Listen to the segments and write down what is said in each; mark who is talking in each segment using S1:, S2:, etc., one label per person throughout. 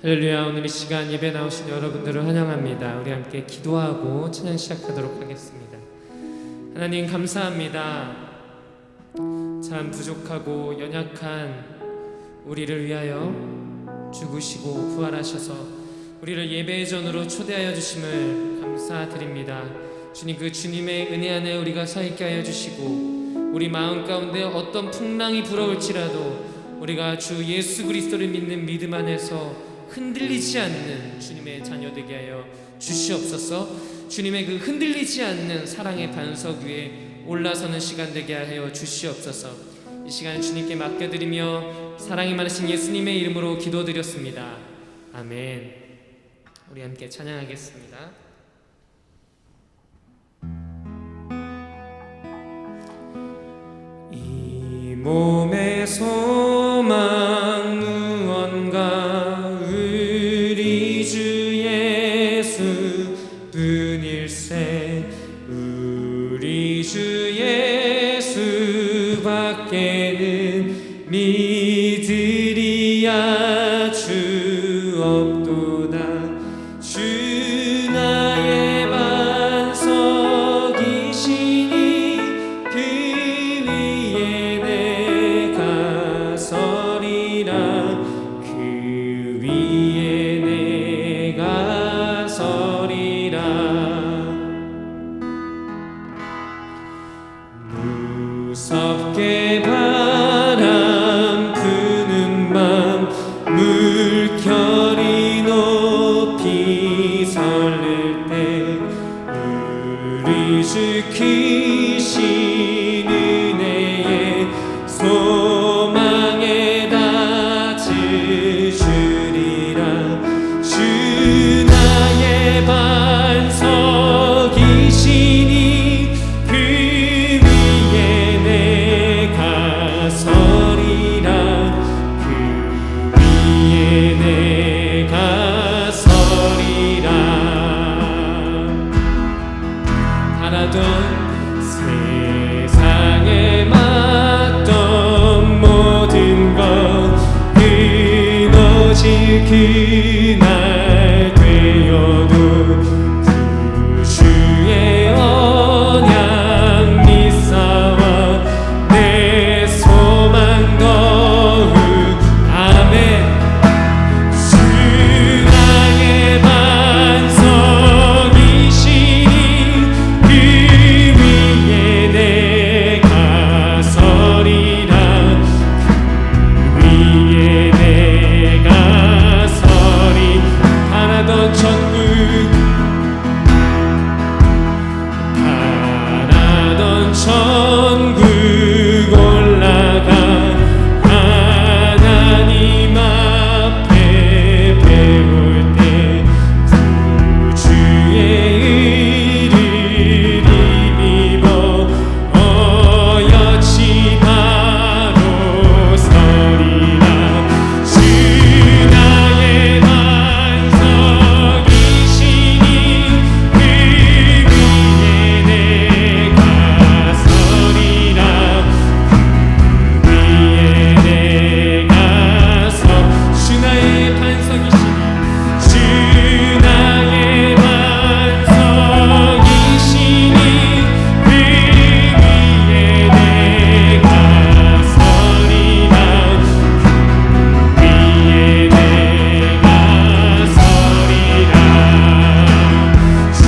S1: 할렐루야. 오늘 이 시간 예배 나오신 여러분들을 환영합니다. 우리 함께 기도하고 찬양 시작하도록 하겠습니다. 하나님 감사합니다. 참 부족하고 연약한 우리를 위하여 죽으시고 부활하셔서 우리를 예배의 전으로 초대하여 주심을 감사드립니다. 주님, 그 주님의 은혜 안에 우리가 서 있게 하여 주시고 우리 마음 가운데 어떤 풍랑이 불어올지라도 우리가 주 예수 그리스도를 믿는 믿음 안에서 흔들리지 않는 주님의 자녀 되게 하여 주시옵소서. 주님의 그 흔들리지 않는 사랑의 반석 위에 올라서는 시간 되게 하여 주시옵소서. 이 시간 주님께 맡겨드리며 사랑이 많으신 예수님의 이름으로 기도드렸습니다. 아멘. 우리 함께 찬양하겠습니다. 이 몸의 소망 무언가 우리 주 예수 뿐일세. 우리 주 예수 밖에는 믿으리야 주 없도다. 주 나의 반석이시니 그 위에 내가 서리라. 그 위에 내가 서리라. 무섭게 바람 부는 밤 물결이 높이 설렐 때 우리 주 크신 은혜에 소망에 닿으주리라. 주 나의 반석이시니 그 위에 내가 서리라. 그 위에 내가 서리라. 바라던 세상에 맞던 모든 것 끊어질 그날 되어도 그 주의 언약 믿사와 내 소망 더욱 아멘. 주 나의 반석이시니 그 위에 내가 서리라. 그 위에 내가 서리. 바라던 천국 바라던 천국 올라가 하나님 앞에 배울 때 구주의 의를 힘입어 어여치 바로 서리라. 주 나의 반석이시니 그 위에 내가 서리라. 그 위에 내가 서. 주 나의 반석이시니 주 나의 반석이시니 그 위에 내가 서리라. 그 위에 내가 서리라. 주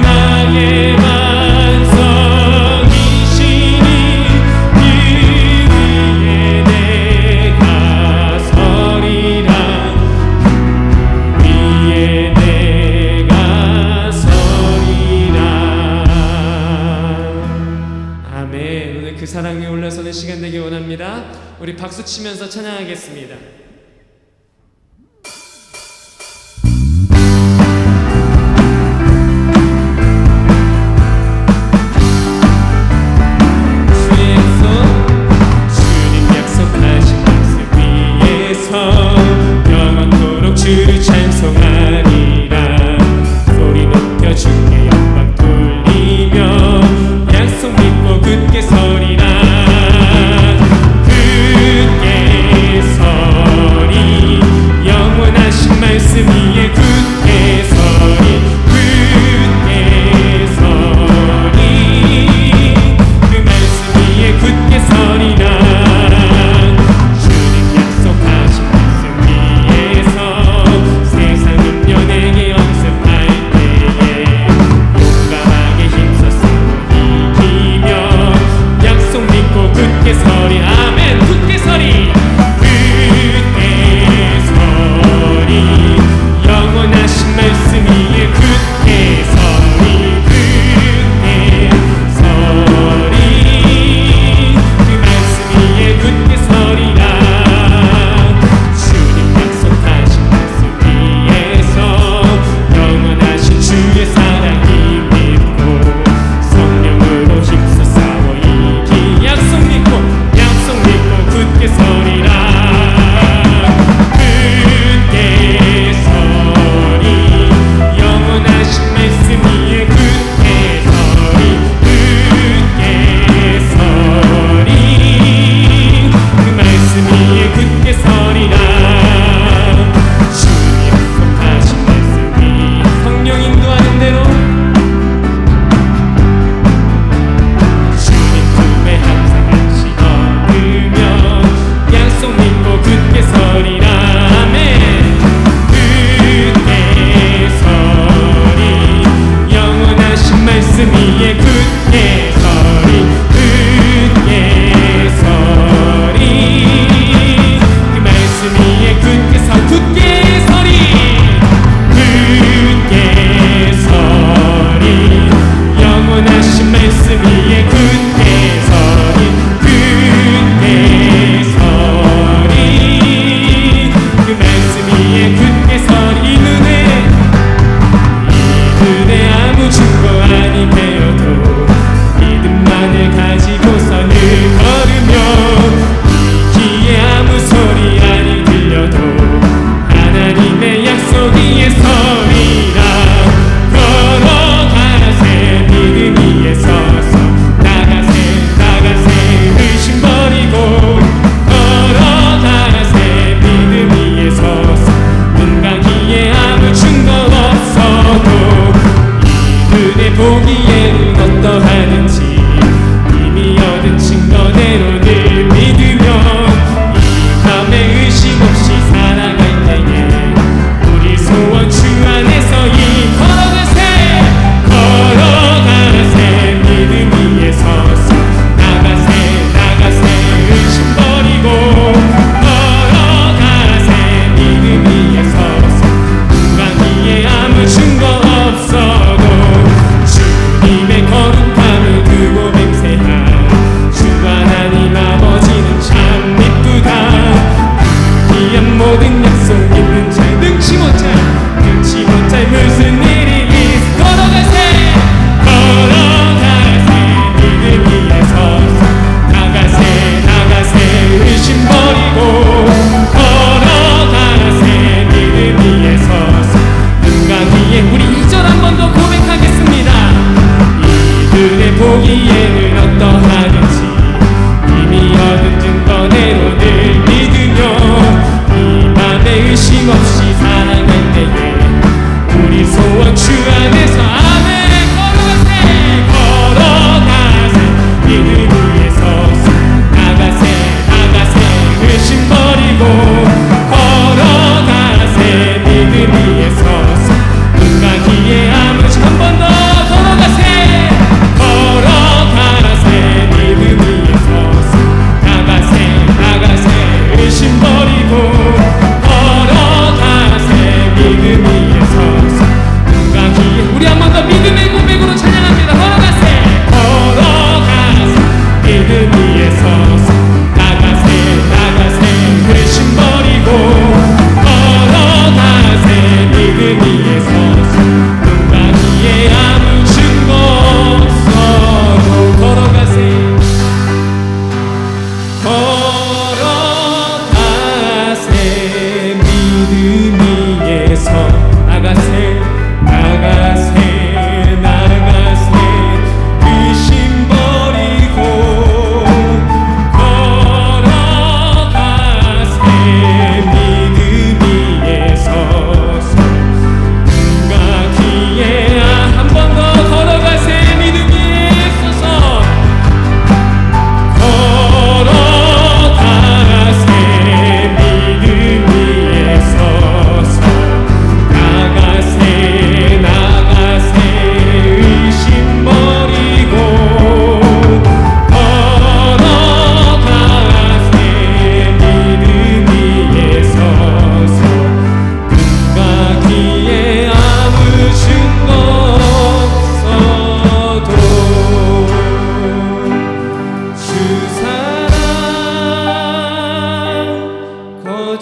S1: 나의 반석이시니 그 위에 내가 서리라. 위에 내가 서리라. 아멘. 오늘 그 사랑 위에 올라서는 시간 되길 원합니다. 우리 박수 치면서 찬양하겠습니다. 주의 약속, 주님 약속하신 약속 위에서 영원토록 주를 찬송하리라. 소리 높여 주께 영광 돌리며 약속 믿고 굳게 서리라. 굳게 서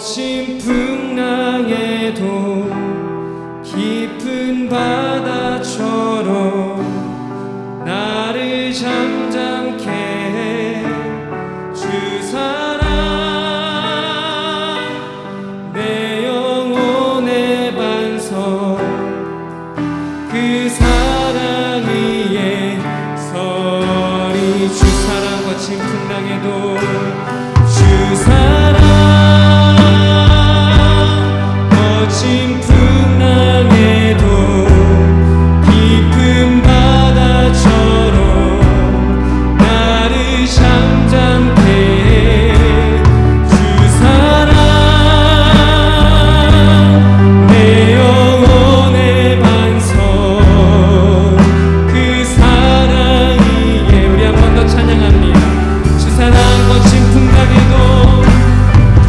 S1: 거친 풍랑에도 깊은 바다처럼 나를 잠잠케 해 주 사랑 내 영혼의 반석 그 사랑 위에 서리 주 사랑 거친 풍랑에도 주 사랑 거친 풍랑에도 깊은 바다처럼 나를 잠잠케 해 주 사랑 내 영혼의 반석 그 사랑 위에 우리 한 번 더 찬양합니다. 주 사랑 거친 풍랑에도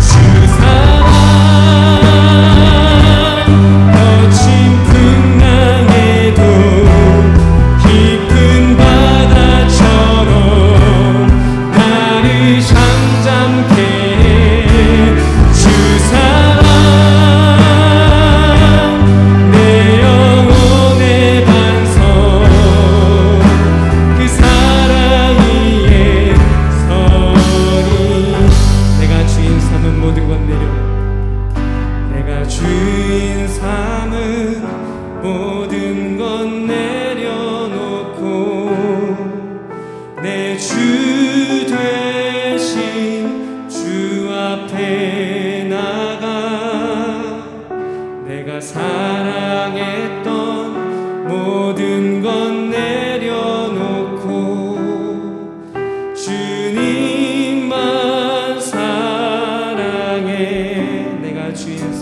S1: 주 사랑 거친 풍랑에도 깊은 바다처럼 나를 잠잠케 해 주 사랑 내 영혼의 반석 그 사랑 위에 서리 내가 주인 삼은 모든 것 내려 내가 주인 삼은 모든 것 내려놓고 내 주 되신 주 앞에 나가 내가 사랑했던 모든 것 내려놓고 주님만 사랑해 내가 주인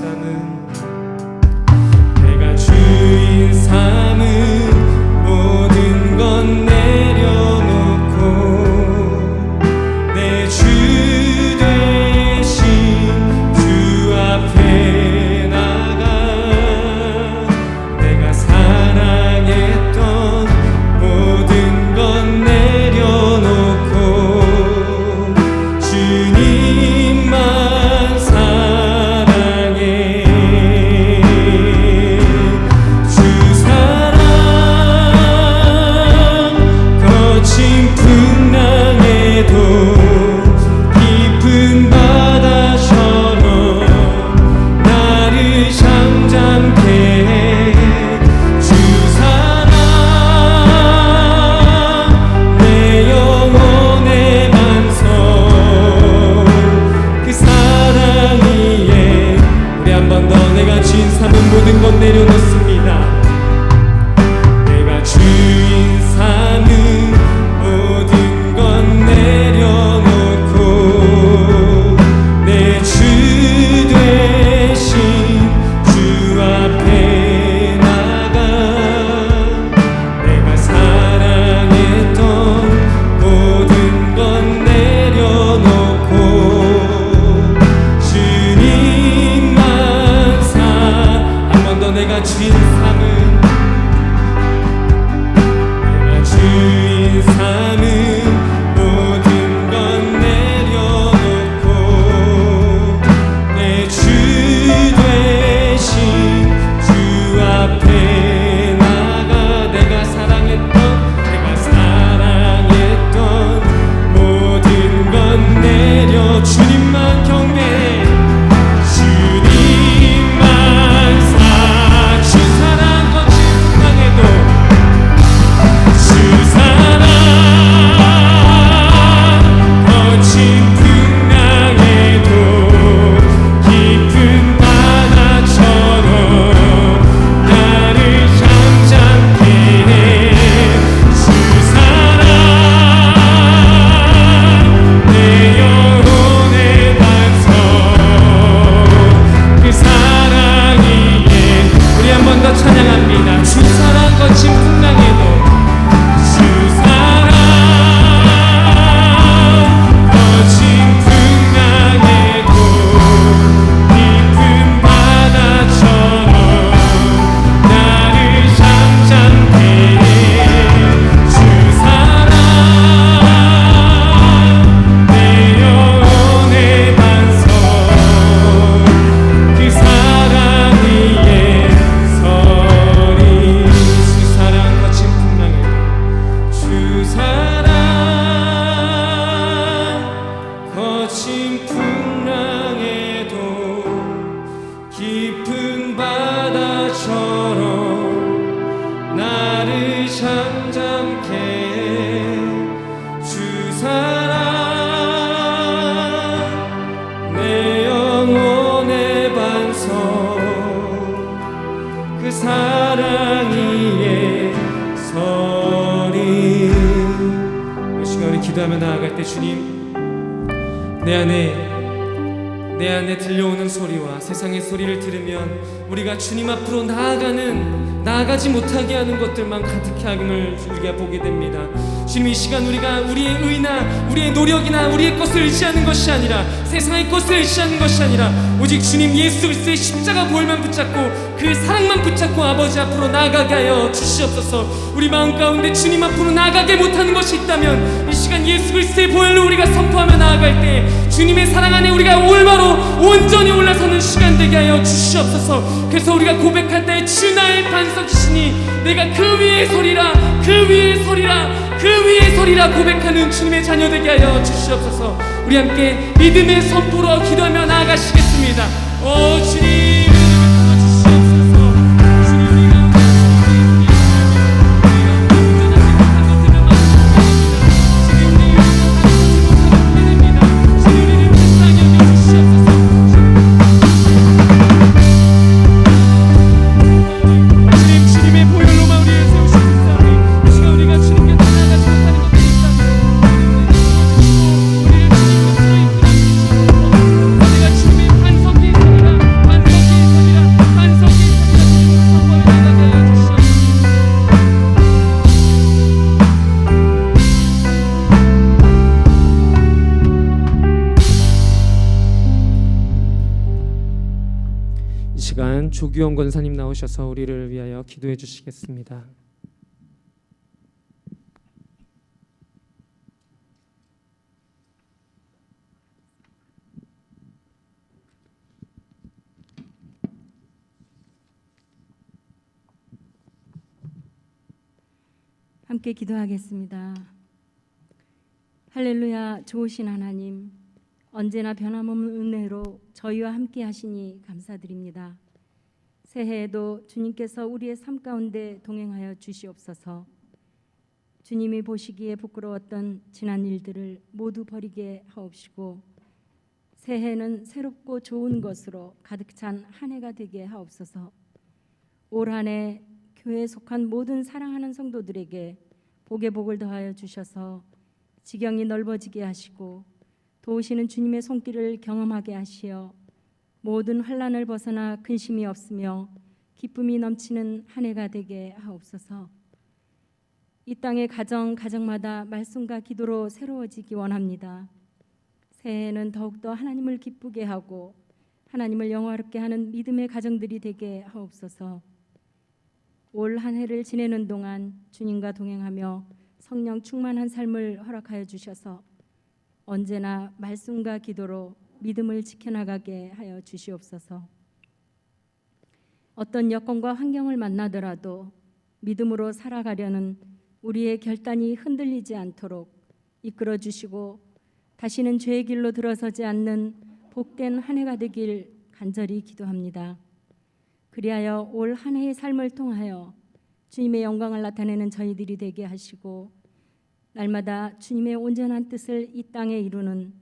S1: 삼은 모든 것 내려놓고 내 주 되신 주 앞에 나가 내 안에 들려오는 소리와 세상의 소리를 들으면 우리가 주님 앞으로 나아가지 못하게 하는 것들만 가득해 함을 우리가 보게 됩니다. 주님, 이 시간 우리가 우리의 의나 우리의 노력이나 우리의 것을 의지하는 것이 아니라, 세상의 것을 의지하는 것이 아니라 오직 주님 예수 그리스도의 십자가 보혈만 붙잡고 그 사랑만 붙잡고 아버지 앞으로 나아가게 하여 주시옵소서. 우리 마음 가운데 주님 앞으로 나아가게 못하는 것이 있다면 이 시간 예수 그리스도의 보혈로 우리가 선포하며 나아갈 때 주님의 사랑 안에 우리가 올바로 온전히 올라서는 시간 되게 하여 주시옵소서. 그래서 우리가 고백할 때 주 나의 반석이시니 내가 그 위에 서리라, 그 위에 서리라, 그 위에 서리라 고백하는 주님의 자녀 되게 하여 주시옵소서. 우리 함께 믿음의 선포로 기도하며 나아가시겠습니다. 오 주님, 조규영 권사님 나오셔서 우리를 위하여 기도해 주시겠습니다.
S2: 함께 기도하겠습니다. 할렐루야. 좋으신 하나님, 언제나 변함없는 은혜로 저희와 함께 하시니 감사드립니다. 새해에도 주님께서 우리의 삶 가운데 동행하여 주시옵소서. 주님이 보시기에 부끄러웠던 지난 일들을 모두 버리게 하옵시고 새해는 새롭고 좋은 것으로 가득 찬 한 해가 되게 하옵소서. 올 한 해 교회에 속한 모든 사랑하는 성도들에게 복에 복을 더하여 주셔서 지경이 넓어지게 하시고 도우시는 주님의 손길을 경험하게 하시어 모든 환난을 벗어나 근심이 없으며 기쁨이 넘치는 한 해가 되게 하옵소서. 이 땅의 가정마다 말씀과 기도로 새로워지기 원합니다. 새해에는 더욱더 하나님을 기쁘게 하고 하나님을 영화롭게 하는 믿음의 가정들이 되게 하옵소서. 올 한 해를 지내는 동안 주님과 동행하며 성령 충만한 삶을 허락하여 주셔서 언제나 말씀과 기도로 믿음을 지켜나가게 하여 주시옵소서. 어떤 여건과 환경을 만나더라도 믿음으로 살아가려는 우리의 결단이 흔들리지 않도록 이끌어 주시고 다시는 죄의 길로 들어서지 않는 복된 한 해가 되길 간절히 기도합니다. 그리하여 올 한 해의 삶을 통하여 주님의 영광을 나타내는 저희들이 되게 하시고 날마다 주님의 온전한 뜻을 이 땅에 이루는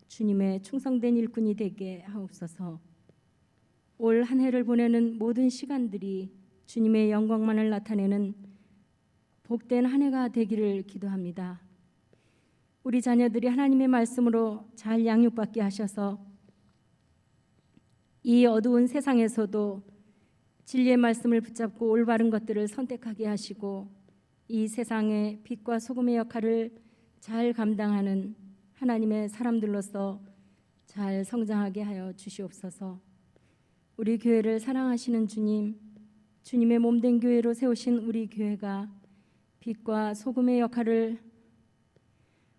S2: 주님의 충성된 일꾼이 되게 하옵소서. 올 한 해를 보내는 모든 시간들이 주님의 영광만을 나타내는 복된 한 해가 되기를 기도합니다. 우리 자녀들이 하나님의 말씀으로 잘 양육받게 하셔서 이 어두운 세상에서도 진리의 말씀을 붙잡고 올바른 것들을 선택하게 하시고 이 세상의 빛과 소금의 역할을 잘 감당하는 하나님의 사람들로서 잘 성장하게 하여 주시옵소서. 우리 교회를 사랑하시는 주님, 주님의 몸된 교회로 세우신 우리 교회가 빛과 소금의 역할을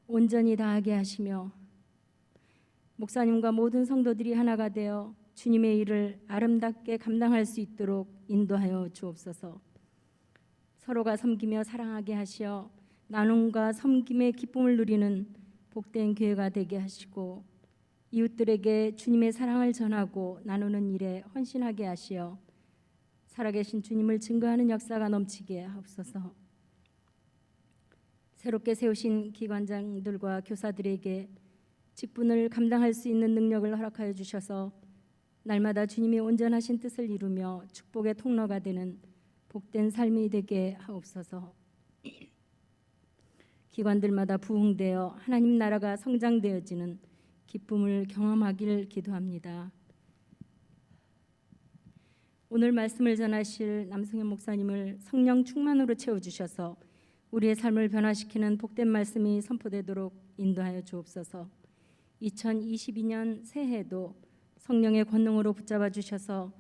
S2: 온전히 다하게 하시며 목사님과 모든 성도들이 하나가 되어 주님의 일을 아름답게 감당할 수 있도록 인도하여 주옵소서. 서로가 섬기며 사랑하게 하시어 나눔과 섬김의 기쁨을 누리는 복된 교회가 되게 하시고 이웃들에게 주님의 사랑을 전하고 나누는 일에 헌신하게 하시어 살아계신 주님을 증거하는 역사가 넘치게 하옵소서. 새롭게 세우신 기관장들과 교사들에게 직분을 감당할 수 있는 능력을 허락하여 주셔서 날마다 주님의 온전하신 뜻을 이루며 축복의 통로가 되는 복된 삶이 되게 하옵소서. 기관들마다 부흥되어 하나님 나라가 성장되어지는 기쁨을 경험하길 기도합니다. 오늘 말씀을 전하실 남성현 목사님을 성령 충만으로 채워주셔서 우리의 삶을 변화시키는 복된 말씀이 선포되도록 인도하여 주옵소서. 2022년 새해에도 성령의 권능으로 붙잡아 주셔서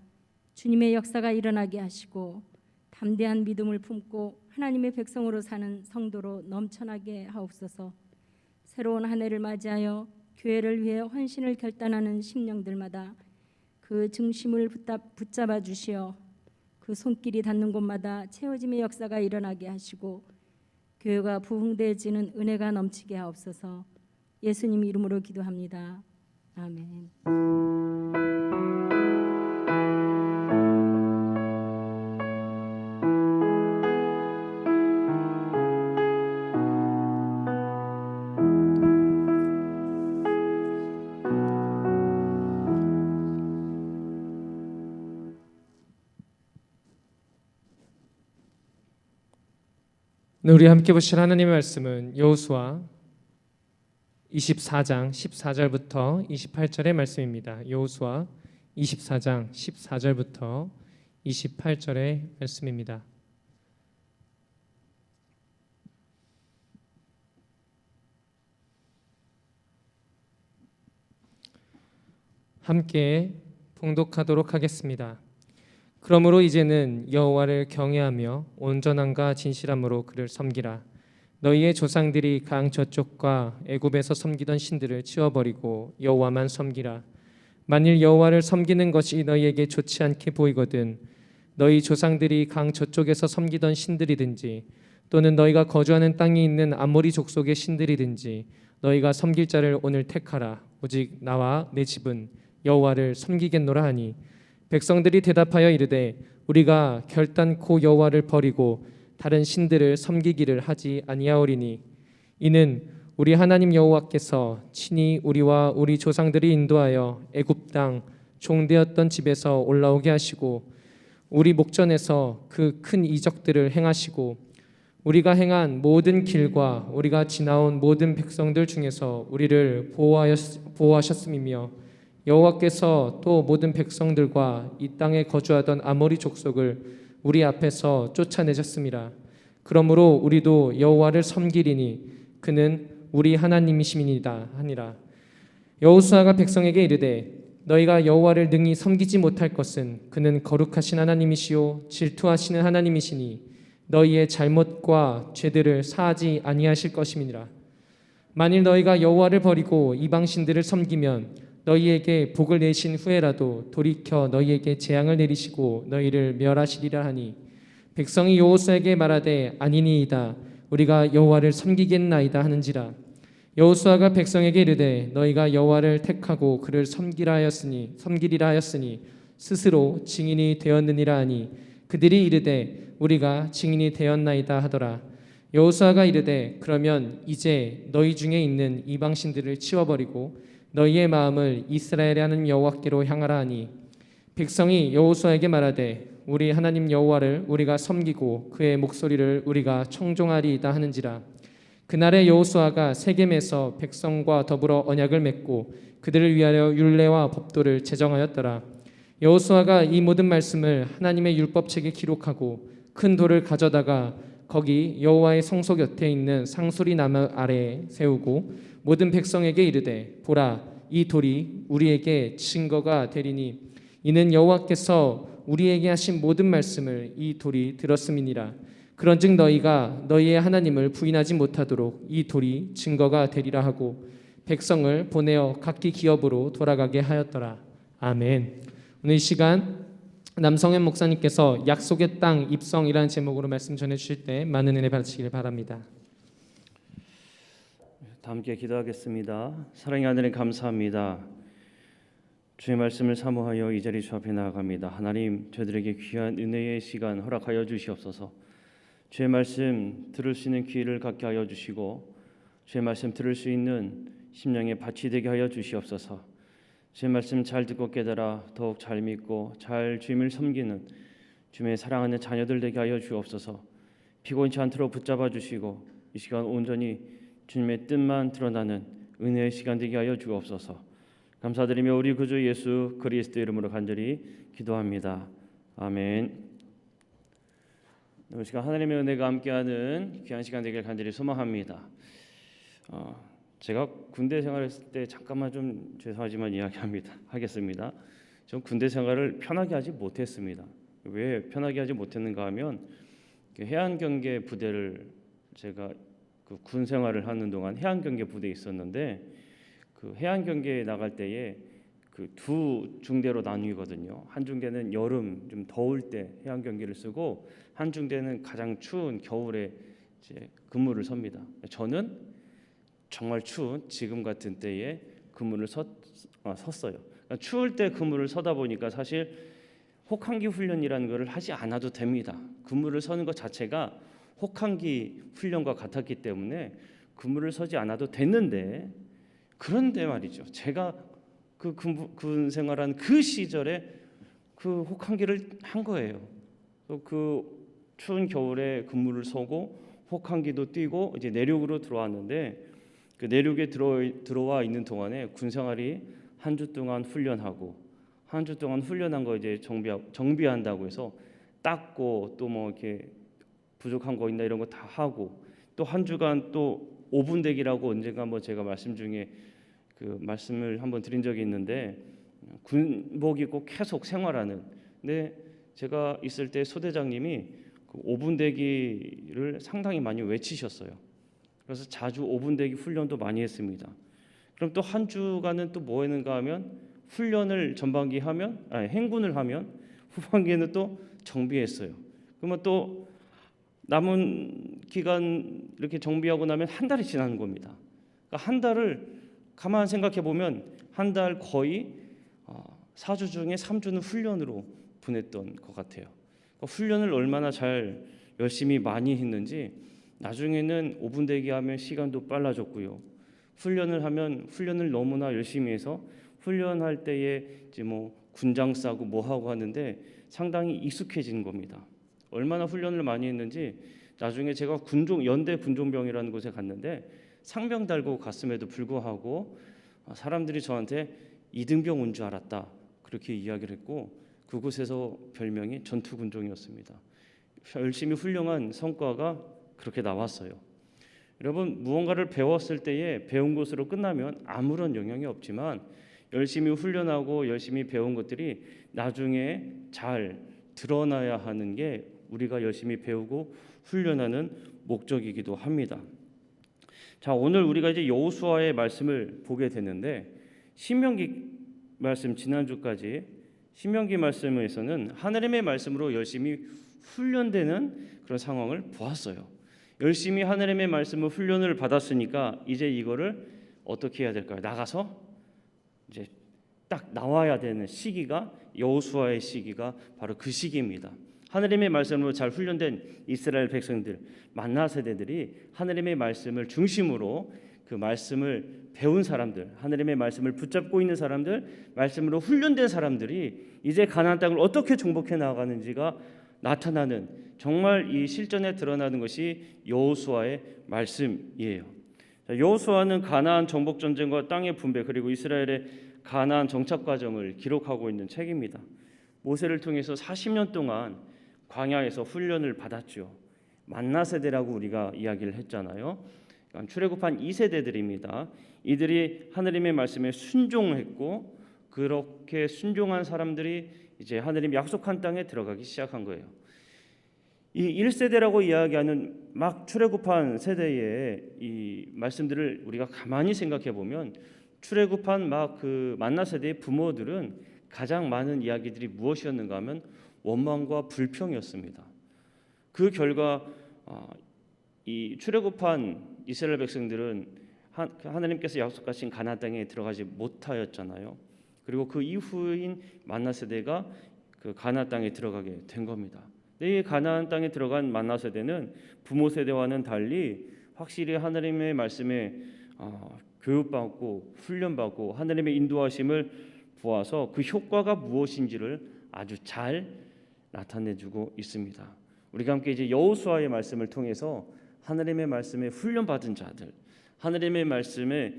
S2: 주님의 역사가 일어나게 하시고 담대한 믿음을 품고 하나님의 백성으로 사는 성도로 넘쳐나게 하옵소서. 새로운 한 해를 맞이하여 교회를 위해 헌신을 결단하는 심령들마다 그 중심을 붙잡아 주시어 그 손길이 닿는 곳마다 채워짐의 역사가 일어나게 하시고 교회가 부흥되어지는 은혜가 넘치게 하옵소서. 예수님 이름으로 기도합니다. 아멘.
S1: 네, 우리 함께 보실 하나님의 말씀은 여호수아 24장 14절부터 28절의 말씀입니다. 여호수아 24장 14절부터 28절의 말씀입니다. 함께 봉독하도록 하겠습니다. 그러므로 이제는 여호와를 경외하며 온전함과 진실함으로 그를 섬기라. 너희의 조상들이 강 저쪽과 애굽에서 섬기던 신들을 치워버리고 여호와만 섬기라. 만일 여호와를 섬기는 것이 너희에게 좋지 않게 보이거든 너희 조상들이 강 저쪽에서 섬기던 신들이든지 또는 너희가 거주하는 땅에 있는 아모리 족속의 신들이든지 너희가 섬길 자를 오늘 택하라. 오직 나와 내 집은 여호와를 섬기겠노라 하니 백성들이 대답하여 이르되 우리가 결단코 여호와를 버리고 다른 신들을 섬기기를 하지 아니하오리니 이는 우리 하나님 여호와께서 친히 우리와 우리 조상들이 인도하여 애굽 땅 종되었던 집에서 올라오게 하시고 우리 목전에서 그 큰 이적들을 행하시고 우리가 행한 모든 길과 우리가 지나온 모든 백성들 중에서 우리를 보호하셨음이며 여호와께서 또 모든 백성들과 이 땅에 거주하던 아모리 족속을 우리 앞에서 쫓아내셨음이라. 그러므로 우리도 여호와를 섬기리니 그는 우리 하나님이심이니이다 하니라. 여호수아가 백성에게 이르되 너희가 여호와를 능히 섬기지 못할 것은 그는 거룩하신 하나님이시요 질투하시는 하나님이시니 너희의 잘못과 죄들을 사하지 아니하실 것임이니라. 만일 너희가 여호와를 버리고 이방 신들을 섬기면 너희에게 복을 내신 후에라도 돌이켜 너희에게 재앙을 내리시고 너희를 멸하시리라 하니 백성이 여호수아에게 말하되 아니니이다 우리가 여호와를 섬기겠나이다 하는지라. 여호수아가 백성에게 이르되 너희가 여호와를 택하고 그를 섬기리라 하였으니 스스로 증인이 되었느니라 하니 그들이 이르되 우리가 증인이 되었나이다 하더라. 여호수아가 이르되 그러면 이제 너희 중에 있는 이방 신들을 치워버리고 너희의 마음을 이스라엘에 하는 여호와께로 향하라 하니 백성이 여호수아에게 말하되 우리 하나님 여호와를 우리가 섬기고 그의 목소리를 우리가 청종하리이다 하는지라. 그날에 여호수아가 세겜에서 백성과 더불어 언약을 맺고 그들을 위하여 율례와 법도를 제정하였더라. 여호수아가 이 모든 말씀을 하나님의 율법책에 기록하고 큰 돌을 가져다가 거기 여호와의 성소 곁에 있는 상수리 나무 아래에 세우고 모든 백성에게 이르되 보라 이 돌이 우리에게 증거가 되리니 이는 여호와께서 우리에게 하신 모든 말씀을 이 돌이 들었음이니라. 그런즉 너희가 너희의 하나님을 부인하지 못하도록 이 돌이 증거가 되리라 하고 백성을 보내어 각기 기업으로 돌아가게 하였더라. 아멘. 오늘 이 시간 남성현 목사님께서 약속의 땅 입성이라는 제목으로 말씀 전해주실 때 많은 은혜 받으시길 바랍니다.
S3: 다 함께 기도하겠습니다. 사랑의 하나님 감사합니다. 주의 말씀을 사모하여 이 자리 주 앞에 나아갑니다. 하나님 저희들에게 귀한 은혜의 시간 허락하여 주시옵소서. 주의 말씀 들을 수 있는 귀를 갖게 하여 주시고 주의 말씀 들을 수 있는 심령의 밭이 되게 하여 주시옵소서. 주의 말씀 잘 듣고 깨달아 더욱 잘 믿고 잘 주님을 섬기는 주님의 사랑하는 자녀들 되게 하여 주옵소서. 피곤치 않도록 붙잡아 주시고 이 시간 온전히 주님의 뜻만 드러나는 은혜의 시간 되게 하여 주옵소서. 감사드리며 우리 구주 예수 그리스도 이름으로 간절히 기도합니다. 아멘. 이 시간 하나님의 은혜가 함께하는 귀한 시간 되길 간절히 소망합니다. 제가 군대 생활했을 때 잠깐만 좀 죄송하지만 하겠습니다. 전 군대 생활을 편하게 하지 못했습니다. 왜 편하게 하지 못했는가 하면 해안경계 부대를 제가 그 군 생활을 하는 동안 해안경계 부대에 있었는데 그 해안경계에 나갈 때에 그 두 중대로 나뉘거든요. 한 중대는 여름 좀 더울 때 해안경계를 쓰고 한 중대는 가장 추운 겨울에 이제 근무를 섭니다. 저는 정말 추운 지금 같은 때에 근무를 섰어요. 그러니까 추울 때 근무를 서다 보니까 사실 혹한기 훈련이라는 것을 하지 않아도 됩니다. 근무를 서는 것 자체가 혹한기 훈련과 같았기 때문에 근무를 서지 않아도 됐는데, 그런데 말이죠. 제가 그 군 생활한 그 시절에 그 혹한기를 한 거예요. 그 추운 겨울에 근무를 서고 혹한기도 뛰고 이제 내륙으로 들어왔는데, 그 내륙에 들어와 있는 동안에 군 생활이 한 주 동안 훈련하고, 한 주 동안 훈련한 거 이제 정비한다고 해서 닦고 또 뭐 이렇게 부족한 거 있나 이런 거 다 하고, 또 한 주간 또 5분 대기라고 언젠가 한번 제가 말씀 중에 그 말씀을 한번 드린 적이 있는데, 군복 입고 계속 생활하는. 근데 제가 있을 때 소대장님이 그 5분 대기를 상당히 많이 외치셨어요. 그래서 자주 5분 대기 훈련도 많이 했습니다. 그럼 또 한 주간은 또 뭐 했는가 하면 훈련을 전반기 하면 행군을 하면 후반기에는 또 정비했어요. 그러면 또 남은 기간 이렇게 정비하고 나면 한 달이 지나는 겁니다. 그러니까 한 달을 가만 생각해 보면 한 달 거의 4주 중에 3주는 훈련으로 보냈던 것 같아요. 그러니까 훈련을 얼마나 잘 열심히 많이 했는지 나중에는 5분 대기하면 시간도 빨라졌고요. 훈련을 하면 훈련을 너무나 열심히 해서 훈련할 때에 이제 뭐 군장 싸고 뭐 하고 하는데 상당히 익숙해진 겁니다. 얼마나 훈련을 많이 했는지 나중에 제가 연대 군종병이라는 곳에 갔는데 상병 달고 갔음에도 불구하고 사람들이 저한테 이등병 온 줄 알았다 그렇게 이야기를 했고, 그곳에서 별명이 전투군종이었습니다. 열심히 훌륭한 성과가 그렇게 나왔어요. 여러분, 무언가를 배웠을 때에 배운 것으로 끝나면 아무런 영향이 없지만 열심히 훈련하고 열심히 배운 것들이 나중에 잘 드러나야 하는 게 우리가 열심히 배우고 훈련하는 목적이기도 합니다. 자, 오늘 우리가 이제 여호수아의 말씀을 보게 되는데, 신명기 말씀 지난주까지 신명기 말씀에서는 하나님의 말씀으로 열심히 훈련되는 그런 상황을 보았어요. 열심히 하나님의 말씀을 훈련을 받았으니까 이제 이거를 어떻게 해야 될까요? 나가서 이제 딱 나와야 되는 시기가 여호수아의 시기가 바로 그 시기입니다. 하나님의 말씀으로 잘 훈련된 이스라엘 백성들, 만나 세대들이 하나님의 말씀을 중심으로 그 말씀을 배운 사람들, 하나님의 말씀을 붙잡고 있는 사람들, 말씀으로 훈련된 사람들이 이제 가나안 땅을 어떻게 정복해 나가는지가 나타나는, 정말 이 실전에 드러나는 것이 여호수아의 말씀이에요. 여호수아는 가나안 정복 전쟁과 땅의 분배 그리고 이스라엘의 가나안 정착 과정을 기록하고 있는 책입니다. 모세를 통해서 40년 동안 광야에서 훈련을 받았죠. 만나 세대라고 우리가 이야기를 했잖아요. 출애굽한 2세대들입니다. 이들이 하나님의 말씀에 순종했고, 그렇게 순종한 사람들이 이제 하나님 약속한 땅에 들어가기 시작한 거예요. 이 1세대라고 이야기하는 막 출애굽한 세대의 이 말씀들을 우리가 가만히 생각해 보면, 출애굽한 막 그 만나 세대의 부모들은 가장 많은 이야기들이 무엇이었는가 하면 원망과 불평이었습니다. 그 결과 이 출애굽한 이스라엘 백성들은 하나님께서 약속하신 가나안 땅에 들어가지 못하였잖아요. 그리고 그 이후인 만나 세대가 그 가나안 땅에 들어가게 된 겁니다. 이 가나안 땅에 들어간 만나 세대는 부모 세대와는 달리 확실히 하나님의 말씀에 교육받고 훈련받고 하나님의 인도하심을 보아서 그 효과가 무엇인지를 아주 잘 나타내주고 있습니다. 우리가 함께 이제 여호수아의 말씀을 통해서 하나님의 말씀에 훈련받은 자들, 하나님의 말씀에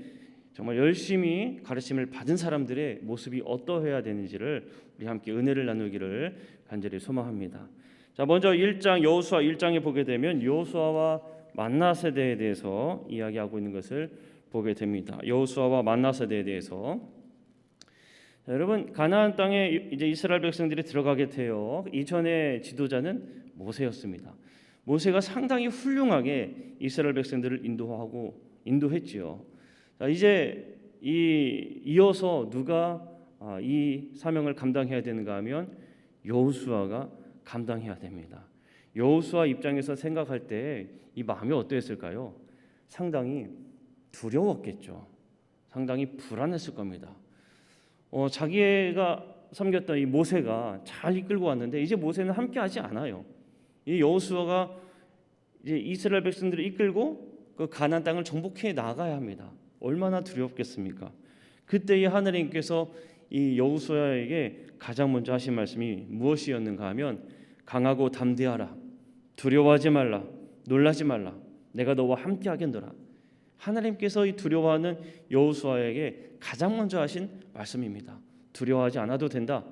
S3: 정말 열심히 가르침을 받은 사람들의 모습이 어떠해야 되는지를 우리 함께 은혜를 나누기를 간절히 소망합니다. 자, 먼저 1장 여호수아 1장에 보게 되면 여호수아와 만나 세대에 대해서 이야기하고 있는 것을 보게 됩니다. 여호수아와 만나 세대에 대해서. 자, 여러분, 가나안 땅에 이제 이스라엘 백성들이 들어가게 되어 이전의 지도자는 모세였습니다. 모세가 상당히 훌륭하게 이스라엘 백성들을 인도했지요. 자, 이제 이어서 누가 이 사명을 감당해야 되는가 하면 여호수아가 감당해야 됩니다. 여호수아 입장에서 생각할 때 이 마음이 어떠했을까요? 상당히 두려웠겠죠. 상당히 불안했을 겁니다. 자기가 섬겼던 이 모세가 잘 이끌고 왔는데 이제 모세는 함께하지 않아요. 이 여호수아가 이제 이스라엘 백성들을 이끌고 그 가나안 땅을 정복해 나가야 합니다. 얼마나 두렵겠습니까? 그때의 하나님께서 이 여호수아에게 가장 먼저 하신 말씀이 무엇이었는가 하면 강하고 담대하라, 두려워하지 말라, 놀라지 말라, 내가 너와 함께하겠노라. 하나님께서 이 두려워하는 여호수아에게 가장 먼저 하신 말씀입니다. 두려워하지 않아도 된다.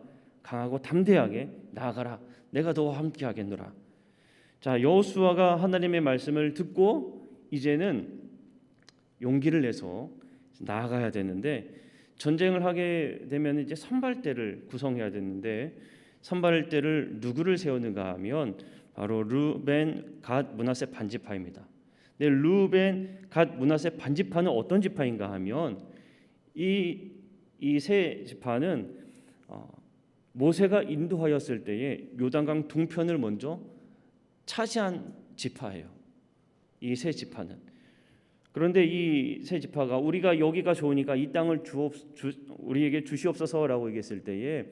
S3: 강하고 담대하게 나아가라. 내가 너와 함께하겠노라. 자, 여호수아가 하나님의 말씀을 듣고 이제는 용기를 내서 나아가야 되는데 전쟁을 하게 되면 이제 선발대를 구성해야 되는데 선발대를 누구를 세우는가 하면 바로 루벤, 갓, 므낫세 반지파입니다. 네, 루벤, 갓, 므낫세 반지파는 어떤 지파인가 하면 이 세 지파는 모세가 인도하였을 때에 요단강 동편을 먼저 차지한 지파예요. 이 세 지파는. 그런데 이 세 지파가 우리가 여기가 좋으니까 이 땅을 우리에게 주시옵소서라고 얘기했을 때에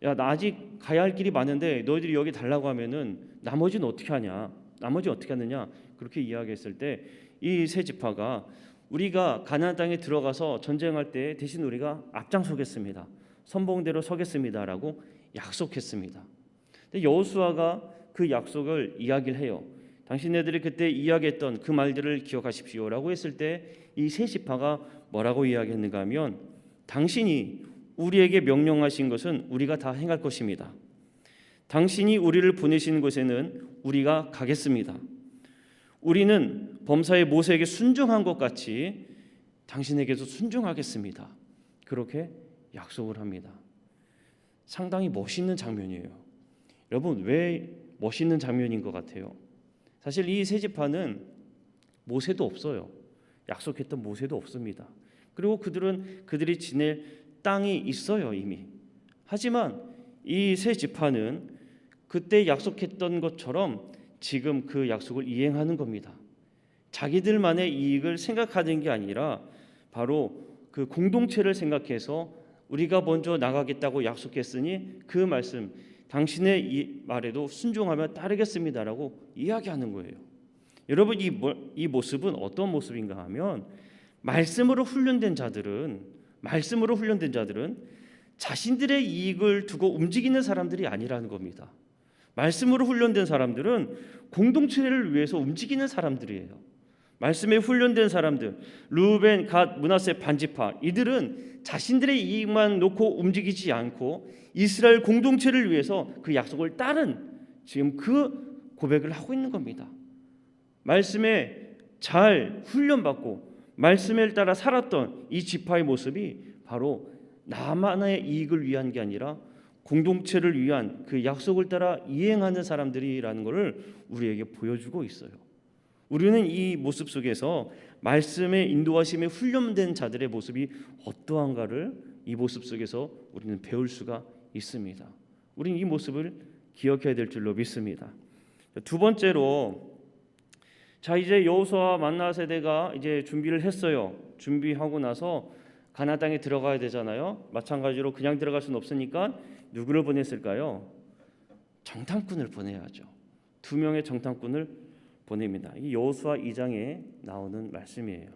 S3: 야, 나 아직 가야 할 길이 많은데 너희들이 여기 달라고 하면은 나머지는 어떻게 하냐? 나머지 어떻게 하느냐? 그렇게 이야기했을 때 이 세 지파가 우리가 가나안 땅에 들어가서 전쟁할 때 대신 우리가 앞장서겠습니다. 선봉대로 서겠습니다라고 약속했습니다. 근데 여호수아가 그 약속을 이야기를 해요. 당신네들이 그때 이야기했던 그 말들을 기억하십시오라고 했을 때 이 세 지파가 뭐라고 이야기했는가 하면 당신이 우리에게 명령하신 것은 우리가 다 행할 것입니다. 당신이 우리를 보내신 곳에는 우리가 가겠습니다. 우리는 범사의 모세에게 순종한 것 같이 당신에게도 순종하겠습니다. 그렇게 약속을 합니다. 상당히 멋있는 장면이에요. 여러분, 왜 멋있는 장면인 것 같아요? 사실 이 세 지파는 모세도 없어요. 약속했던 모세도 없습니다. 그리고 그들이 지낼 땅이 있어요, 이미. 하지만 이 세 지파는 그때 약속했던 것처럼 지금 그 약속을 이행하는 겁니다. 자기들만의 이익을 생각하는 게 아니라 바로 그 공동체를 생각해서 우리가 먼저 나가겠다고 약속했으니 그 말씀 당신의 이 말에도 순종하며 따르겠습니다라고 이야기하는 거예요. 여러분, 이 모습은 어떤 모습인가 하면 말씀으로 훈련된 자들은 자신들의 이익을 두고 움직이는 사람들이 아니라는 겁니다. 말씀으로 훈련된 사람들은 공동체를 위해서 움직이는 사람들이에요. 말씀에 훈련된 사람들, 루벤, 갓, 므낫세 반지파, 이들은 자신들의 이익만 놓고 움직이지 않고 이스라엘 공동체를 위해서 그 약속을 따른 지금 그 고백을 하고 있는 겁니다. 말씀에 잘 훈련받고 말씀에 따라 살았던 이 지파의 모습이 바로 나만의 이익을 위한 게 아니라 공동체를 위한 그 약속을 따라 이행하는 사람들이라는 것을 우리에게 보여주고 있어요. 우리는 이 모습 속에서 말씀의 인도하심에 훈련된 자들의 모습이 어떠한가를 이 모습 속에서 우리는 배울 수가 있습니다. 우리는 이 모습을 기억해야 될 줄로 믿습니다. 두 번째로, 자, 이제 여호수아와 만나 세대가 이제 준비를 했어요. 준비하고 나서 가나안 땅에 들어가야 되잖아요. 마찬가지로 그냥 들어갈 수는 없으니까 누구를 보냈을까요? 정탐꾼을 보내야죠. 2명의 정탐꾼을 보냅니다. 이 여호수아 2장에 나오는 말씀이에요.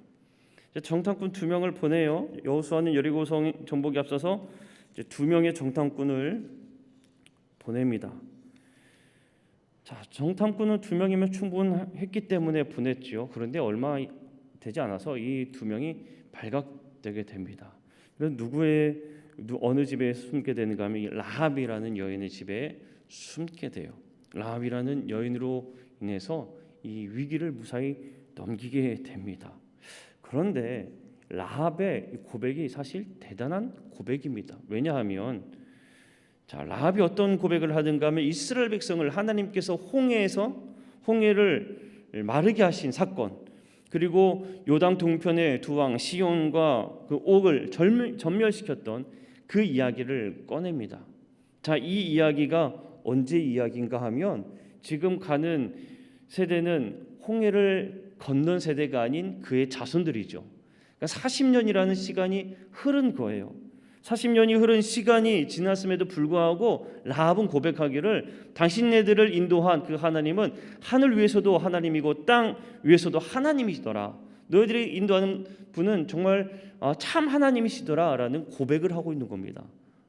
S3: 정탐꾼 2명을 보내요. 여호수아는 여리고 성 정복에 앞서서 이제 2명의 정탐꾼을 보냅니다. 자, 정탐꾼은 2명이면 충분했기 때문에 보냈죠. 그런데 얼마 되지 않아서 이 2명이 되게 됩니다. 그럼 어느 집에 숨게 되는가 하면 이 라합이라는 여인의 집에 숨게 돼요. 라합이라는 여인으로 인해서 이 위기를 무사히 넘기게 됩니다. 그런데 라합의 고백이 사실 대단한 고백입니다. 왜냐하면 라합이 어떤 고백을 하든가 하면 이스라엘 백성을 하나님께서 홍해를 마르게 하신 사건, 그리고 요단 동편의 두 왕 시온과 그 옥을 전멸시켰던 그 이야기를 꺼냅니다. 이 이야기가 언제 이야기인가 하면 지금 가는 세대는 홍해를 건넌 세대가 아닌 그의 자손들이죠. 그러니까 40년이라는 시간이 흐른 거예요. 40년이 흐른 시간이 지났음에도 불구하고 라합은 고백하기를 당신네들을 인도한 그 하나님은 하늘 위에서도 하나님이고 땅 위에서도 하나님이시더라. 너희들이 인도하는 분은 정말 참 하나님이시더라 라는 고백을 하고 있는 겁니다.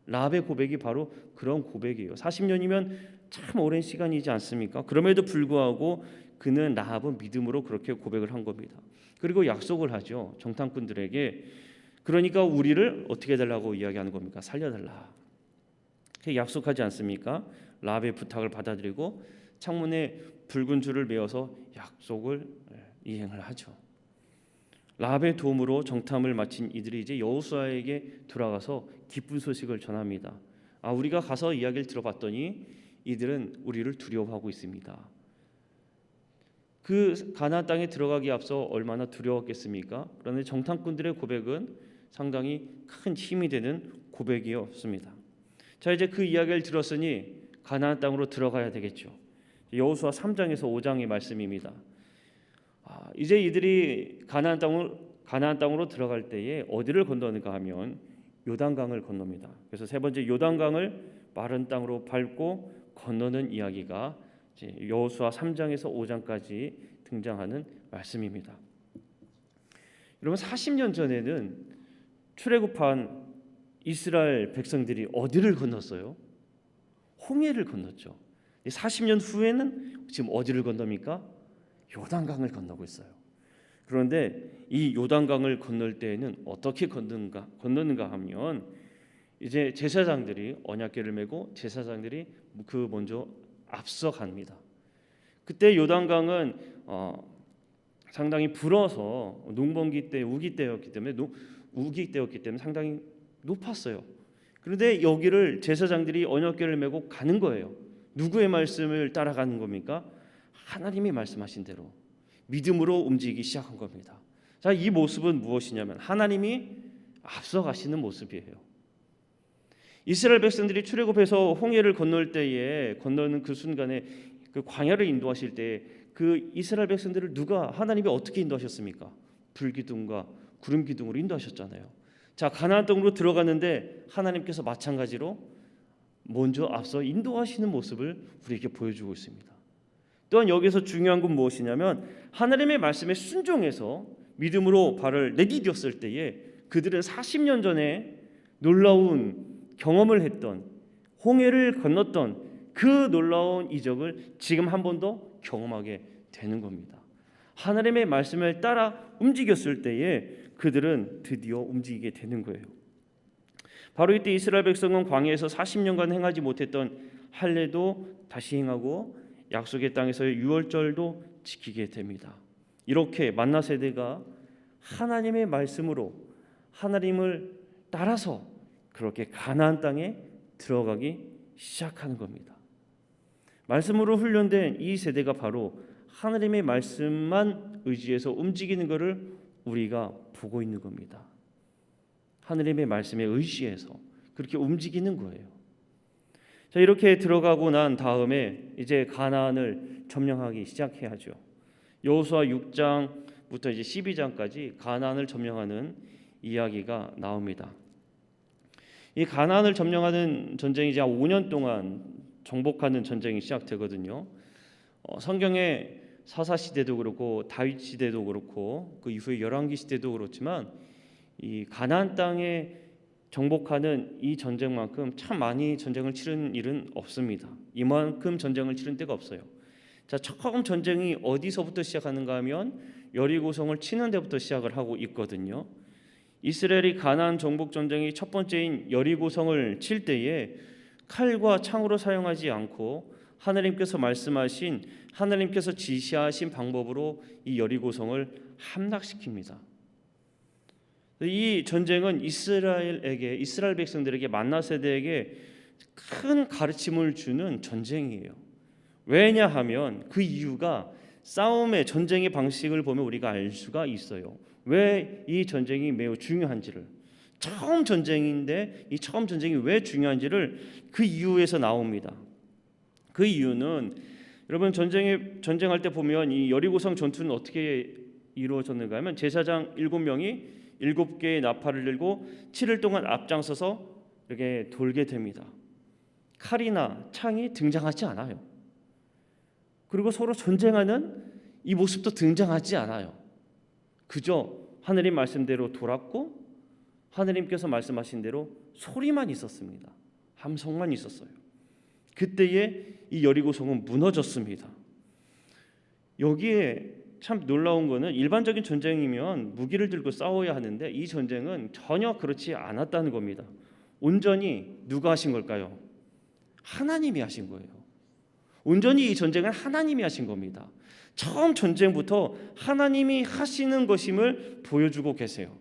S3: 라합의 고백이 바로 그런 고백이에요. 40년이면 참 오랜 시간이지 않습니까? 그럼에도 불구하고 그는 라합은 믿음으로 그렇게 고백을 한 겁니다. 그리고 약속을 하죠. 정탐꾼들에게. 그러니까 우리를 어떻게 해달라고 이야기하는 겁니까? 살려달라. 약속하지 않습니까? 라합의 부탁을 받아들이고 창문에 붉은 줄을 메어서 약속을 이행을 하죠. 라합의 도움으로 정탐을 마친 이들이 이제 여호수아에게 돌아가서 기쁜 소식을 전합니다. 우리가 가서 이야기를 들어봤더니 이들은 우리를 두려워하고 있습니다. 그 가나안 땅에 들어가기에 앞서 얼마나 두려웠겠습니까? 그런데 정탐꾼들의 고백은 상당히 큰 힘이 되는 고백이었습니다. 이제 그 이야기를 들었으니 가나안 땅으로 들어가야 되겠죠. 여호수아 3장에서 5장의 말씀입니다. 이제 이들이 가나안 땅으로 들어갈 때에 어디를 건너는가 하면 요단강을 건넙니다. 그래서 세 번째 요단강을 마른 땅으로 밟고 건너는 이야기가 여호수아 3장에서 5장까지 등장하는 말씀입니다. 여러분 40년 전에는 출애굽한 이스라엘 백성들이 어디를 건넜어요? 홍해를 건넜죠. 40년 후에는 지금 어디를 건넙니까? 요단강을 건너고 있어요. 그런데 이 요단강을 건널 때에는 어떻게 건너는가 하면 이제 제사장들이 언약궤를 메고 제사장들이 먼저 앞서갑니다. 그때 요단강은 상당히 불어서 농번기 때 우기 때였기 때문에 상당히 높았어요. 그런데 여기를 제사장들이 언약궤를 메고 가는 거예요. 누구의 말씀을 따라가는 겁니까? 하나님이 말씀하신 대로 믿음으로 움직이기 시작한 겁니다. 이 모습은 무엇이냐면 하나님이 앞서가시는 모습이에요. 이스라엘 백성들이 출애굽해서 홍해를 건너는 그 순간에 그 광야를 인도하실 때 그 이스라엘 백성들을 하나님이 어떻게 인도하셨습니까? 불기둥과 구름 기둥으로 인도하셨잖아요. 가나안 땅으로 들어가는데 하나님께서 마찬가지로 먼저 앞서 인도하시는 모습을 우리에게 보여주고 있습니다. 또한 여기서 중요한 건 무엇이냐면 하나님의 말씀에 순종해서 믿음으로 발을 내디뎠을 때에 그들은 40년 전에 놀라운 경험을 했던 홍해를 건넜던 그 놀라운 이적을 지금 한 번 더 경험하게 되는 겁니다. 하나님의 말씀을 따라 움직였을 때에 그들은 드디어 움직이게 되는 거예요. 바로 이때 이스라엘 백성은 광야에서 40년간 행하지 못했던 할례도 다시 행하고 약속의 땅에서의 유월절도 지키게 됩니다. 이렇게 만나 세대가 하나님의 말씀으로 하나님을 따라서 그렇게 가나안 땅에 들어가기 시작하는 겁니다. 말씀으로 훈련된 이 세대가 바로 하나님의 말씀만 의지해서 움직이는 것을 우리가 보고 있는 겁니다. 하나님의 말씀에 의지해서 그렇게 움직이는 거예요. 이렇게 들어가고 난 다음에 이제 가나안을 점령하기 시작해야죠. 여호수아 6장부터 이제 12장까지 가나안을 점령하는 이야기가 나옵니다. 이 가나안을 점령하는 전쟁이 이제 5년 동안 정복하는 전쟁이 시작되거든요. 성경에 사사 시대도 그렇고 다윗 시대도 그렇고 그 이후에 열왕기 시대도 그렇지만 이 가나안 땅에 정복하는 이 전쟁만큼 참 많이 전쟁을 치른 일은 없습니다. 이만큼 전쟁을 치른 때가 없어요. 처음 전쟁이 어디서부터 시작하는가 하면 여리고성을 치는 데부터 시작을 하고 있거든요. 이스라엘이 가나안 정복 전쟁의 첫 번째인 여리고성을 칠 때에 칼과 창으로 사용하지 않고 하나님께서 말씀하신, 하나님께서 지시하신 방법으로 이 여리고성을 함락시킵니다. 이 전쟁은 이스라엘 백성들에게, 만나 세대에게 큰 가르침을 주는 전쟁이에요. 왜냐하면 그 이유가 싸움의, 전쟁의 방식을 보면 우리가 알 수가 있어요. 왜 이 전쟁이 매우 중요한지를. 처음 전쟁인데 이 처음 전쟁이 왜 중요한지를 그 이유에서 나옵니다. 그 이유는 여러분, 전쟁할 때 보면 이 여리고성 전투는 어떻게 이루어졌는가 하면, 제사장 7명이 7개의 나팔을 들고 7일 동안 앞장서서 이렇게 돌게 됩니다. 칼이나 창이 등장하지 않아요. 그리고 서로 전쟁하는 이 모습도 등장하지 않아요. 그저 하느님 말씀대로 돌았고 하느님께서 말씀하신 대로 소리만 있었습니다. 함성만 있었어요. 그때에 이 여리고성은 무너졌습니다. 여기에 참 놀라운 거는, 일반적인 전쟁이면 무기를 들고 싸워야 하는데 이 전쟁은 전혀 그렇지 않았다는 겁니다. 온전히 누가 하신 걸까요? 하나님이 하신 거예요. 온전히 이 전쟁은 하나님이 하신 겁니다. 처음 전쟁부터 하나님이 하시는 것임을 보여주고 계세요.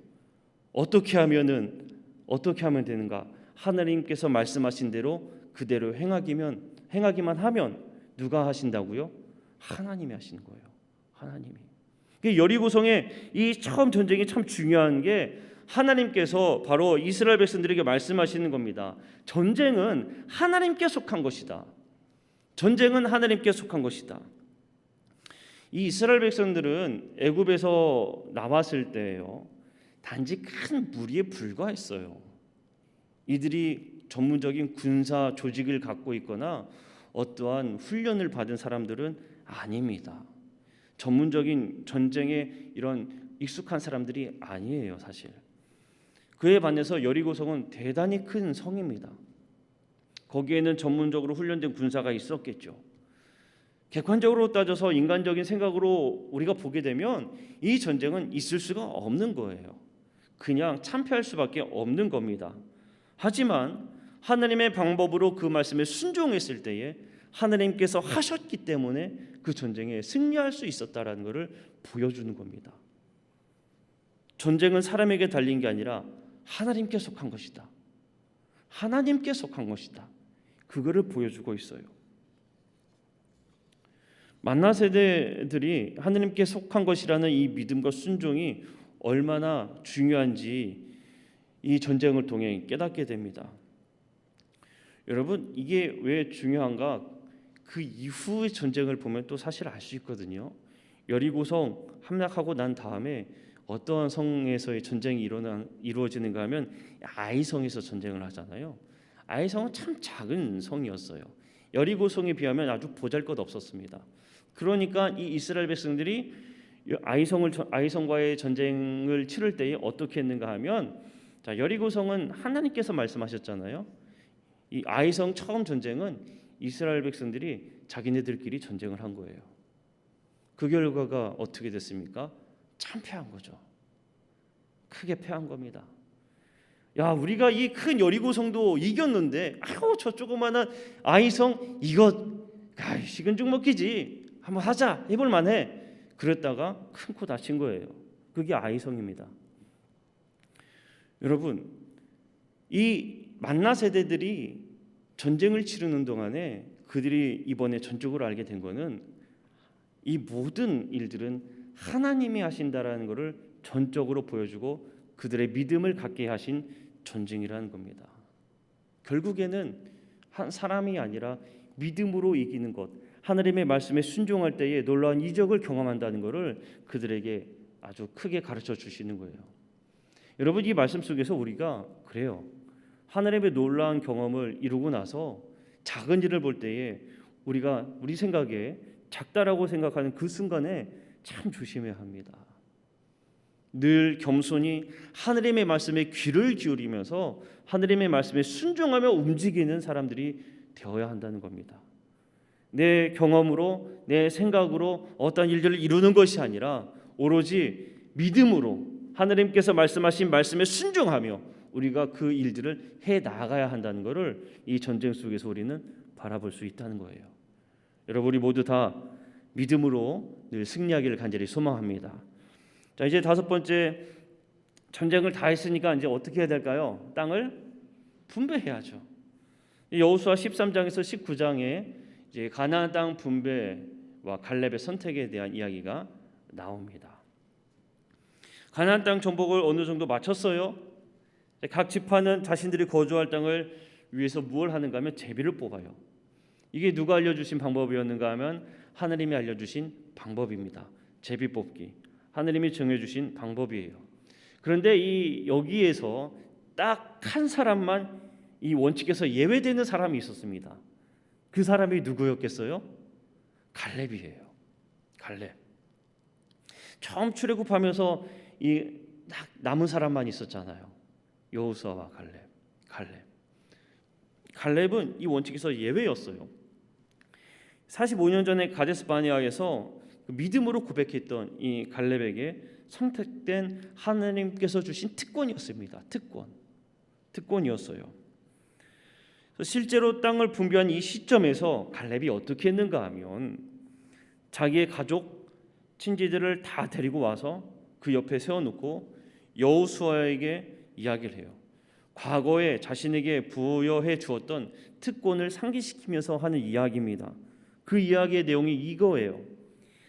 S3: 어떻게 하면 되는가? 하나님께서 말씀하신 대로 그대로 행하기만 하면 누가 하신다고요? 하나님이 하시는 거예요. 하나님이. 여리고성의 이 처음 전쟁이 참 중요한 게, 하나님께서 바로 이스라엘 백성들에게 말씀하시는 겁니다. 전쟁은 하나님께 속한 것이다. 전쟁은 하나님께 속한 것이다. 이 이스라엘 백성들은 애굽에서 나왔을 때예요, 단지 큰 무리에 불과했어요. 이들이 전문적인 군사 조직을 갖고 있거나 어떠한 훈련을 받은 사람들은 아닙니다. 전문적인 전쟁에 이런 익숙한 사람들이 아니에요, 사실. 그에 반해서 여리고성은 대단히 큰 성입니다. 거기에는 전문적으로 훈련된 군사가 있었겠죠. 객관적으로 따져서 인간적인 생각으로 우리가 보게 되면 이 전쟁은 있을 수가 없는 거예요. 그냥 참패할 수밖에 없는 겁니다. 하지만 하나님의 방법으로 그 말씀에 순종했을 때에 하나님께서 하셨기 때문에 그 전쟁에 승리할 수 있었다라는 것을 보여주는 겁니다. 전쟁은 사람에게 달린 게 아니라 하나님께 속한 것이다. 하나님께 속한 것이다. 그거를 보여주고 있어요. 만나 세대들이 하나님께 속한 것이라는 이 믿음과 순종이 얼마나 중요한지 이 전쟁을 통해 깨닫게 됩니다. 여러분, 이게 왜 중요한가? 그 이후의 전쟁을 보면 또 사실 알 수 있거든요. 여리고성 함락하고 난 다음에 어떠한 성에서의 전쟁이 이루어지는가 하면 아이성에서 전쟁을 하잖아요. 아이성은 참 작은 성이었어요. 여리고성에 비하면 아주 보잘것없었습니다. 그러니까 이 이스라엘 백성들이 아이성과의 전쟁을 치를 때에 어떻게 했는가 하면, 자, 여리고성은 하나님께서 말씀하셨잖아요. 이 아이성 처음 전쟁은 이스라엘 백성들이 자기네들끼리 전쟁을 한 거예요. 그 결과가 어떻게 됐습니까? 참패한 거죠. 크게 패한 겁니다. 야, 우리가 이 큰 여리고성도 이겼는데, 아이고 저 조그마한 아이성 이거 식은 죽 먹기지, 한번 하자, 해볼 만해. 그랬다가 큰 코 다친 거예요. 그게 아이성입니다. 여러분, 이 만나 세대들이 전쟁을 치르는 동안에 그들이 이번에 전적으로 알게 된 거는, 이 모든 일들은 하나님이 하신다라는 것을 전적으로 보여주고 그들의 믿음을 갖게 하신 전쟁이라는 겁니다. 결국에는 한 사람이 아니라 믿음으로 이기는 것, 하나님의 말씀에 순종할 때에 놀라운 이적을 경험한다는 것을 그들에게 아주 크게 가르쳐 주시는 거예요. 여러분, 이 말씀 속에서 우리가 그래요. 하나님의 놀라운 경험을 이루고 나서 작은 일을 볼 때에 우리 생각에 작다라고 생각하는 그 순간에 참 조심해야 합니다. 늘 겸손히 하나님의 말씀에 귀를 기울이면서 하나님의 말씀에 순종하며 움직이는 사람들이 되어야 한다는 겁니다. 내 경험으로, 내 생각으로 어떤 일들을 이루는 것이 아니라 오로지 믿음으로 하나님께서 말씀하신 말씀에 순종하며 우리가 그 일들을 해 나가야 한다는 것을 이 전쟁 속에서 우리는 바라볼 수 있다는 거예요. 여러분, 우리 모두 다 믿음으로 늘 승리하기를 간절히 소망합니다. 자, 이제 다섯 번째, 전쟁을 다 했으니까 이제 어떻게 해야 될까요? 땅을 분배해야죠. 여호수아 13장에서 19장에 이제 가나안 땅 분배와 갈렙의 선택에 대한 이야기가 나옵니다. 가나안 땅 정복을 어느 정도 마쳤어요. 각 지파는 자신들이 거주할 땅을 위해서 무엇을 하는가 하면 제비를 뽑아요. 이게 누가 알려주신 방법이었는가 하면 하나님이 알려주신 방법입니다. 제비 뽑기, 하나님이 정해주신 방법이에요. 그런데 여기에서 딱 한 사람만 이 원칙에서 예외되는 사람이 있었습니다. 그 사람이 누구였겠어요? 갈렙이에요. 갈렙. 처음 출애굽하면서 이 남은 사람만 있었잖아요. 여호수아와 갈렙. 갈렙은 이 원칙에서 예외였어요. 45년 전에 가데스 바네아에서 믿음으로 고백했던 이 갈렙에게 선택된 하나님께서 주신 특권이었습니다. 특권이었어요. 실제로 땅을 분배한 이 시점에서 갈렙이 어떻게 했는가 하면 자기의 가족, 친지들을 다 데리고 와서 그 옆에 세워놓고 여호수아에게 이야기를 해요. 과거에 자신에게 부여해 주었던 특권을 상기시키면서 하는 이야기입니다. 그 이야기의 내용이 이거예요.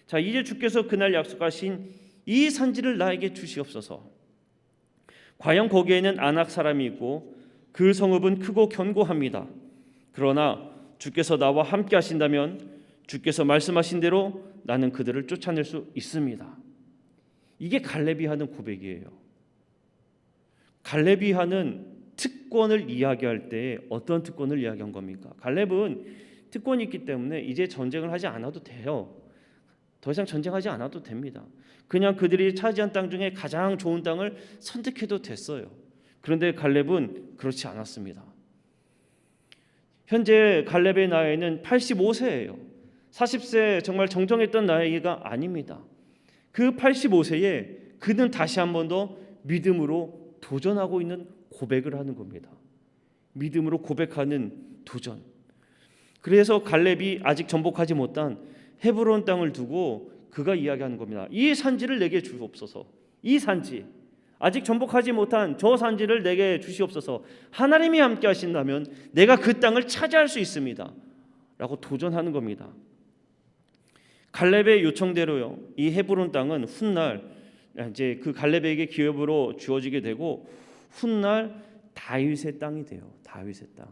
S3: 자, 이제 주께서 그날 약속하신 이 산지를 나에게 주시옵소서. 과연 거기에는 아낙 사람이 있고 그 성읍은 크고 견고합니다. 그러나 주께서 나와 함께 하신다면 주께서 말씀하신 대로 나는 그들을 쫓아낼 수 있습니다. 이게 갈렙이 하는 고백이에요. 갈렙이 하는 특권을 이야기할 때 어떤 특권을 이야기한 겁니까? 갈렙은 특권이 있기 때문에 이제 전쟁을 하지 않아도 돼요. 더 이상 전쟁하지 않아도 됩니다. 그냥 그들이 차지한 땅 중에 가장 좋은 땅을 선택해도 됐어요. 그런데 갈렙은 그렇지 않았습니다. 현재 갈렙의 나이는 85세예요. 40세 정말 정정했던 나이가 아닙니다. 그 85세에 그는 다시 한 번 더 믿음으로 도전하고 있는 고백을 하는 겁니다. 믿음으로 고백하는 도전. 그래서 갈렙이 아직 정복하지 못한 헤브론 땅을 두고 그가 이야기하는 겁니다. 이 산지를 내게 주옵소서. 이 산지, 아직 정복하지 못한 저 산지를 내게 주시옵소서. 하나님이 함께 하신다면 내가 그 땅을 차지할 수 있습니다. 라고 도전하는 겁니다. 갈렙의 요청대로요, 이 헤브론 땅은 훗날 이제 그 갈렙에게 기업으로 주어지게 되고 훗날 다윗의 땅이 돼요. 다윗의 땅.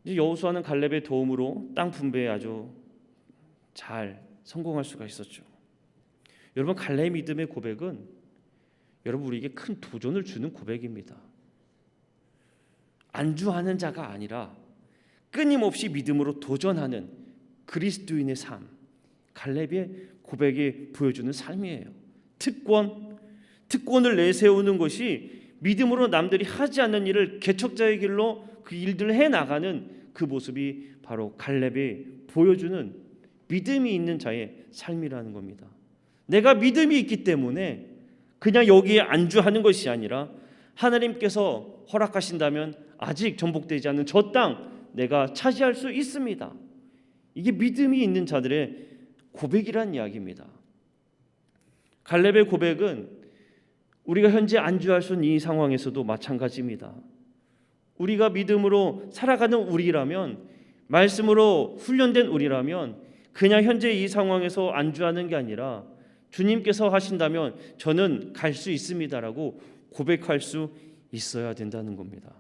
S3: 이제 여호수아는 갈렙의 도움으로 땅 분배에 아주 잘 성공할 수가 있었죠. 여러분, 갈렙의 믿음의 고백은 여러분 우리에게 큰 도전을 주는 고백입니다. 안주하는 자가 아니라 끊임없이 믿음으로 도전하는 그리스도인의 삶, 갈렙의 고백이 보여주는 삶이에요. 특권을 내세우는 것이 믿음으로 남들이 하지 않는 일을 개척자의 길로 그 일들을 해나가는 그 모습이 바로 갈렙이 보여주는 믿음이 있는 자의 삶이라는 겁니다. 내가 믿음이 있기 때문에 그냥 여기에 안주하는 것이 아니라 하나님께서 허락하신다면 아직 정복되지 않은 저 땅 내가 차지할 수 있습니다. 이게 믿음이 있는 자들의 고백이란 이야기입니다. 갈렙의 고백은 우리가 현재 안주할 수 있는 이 상황에서도 마찬가지입니다. 우리가 믿음으로 살아가는 우리라면, 말씀으로 훈련된 우리라면 그냥 현재 이 상황에서 안주하는 게 아니라 주님께서 하신다면 저는 갈 수 있습니다라고 고백할 수 있어야 된다는 겁니다.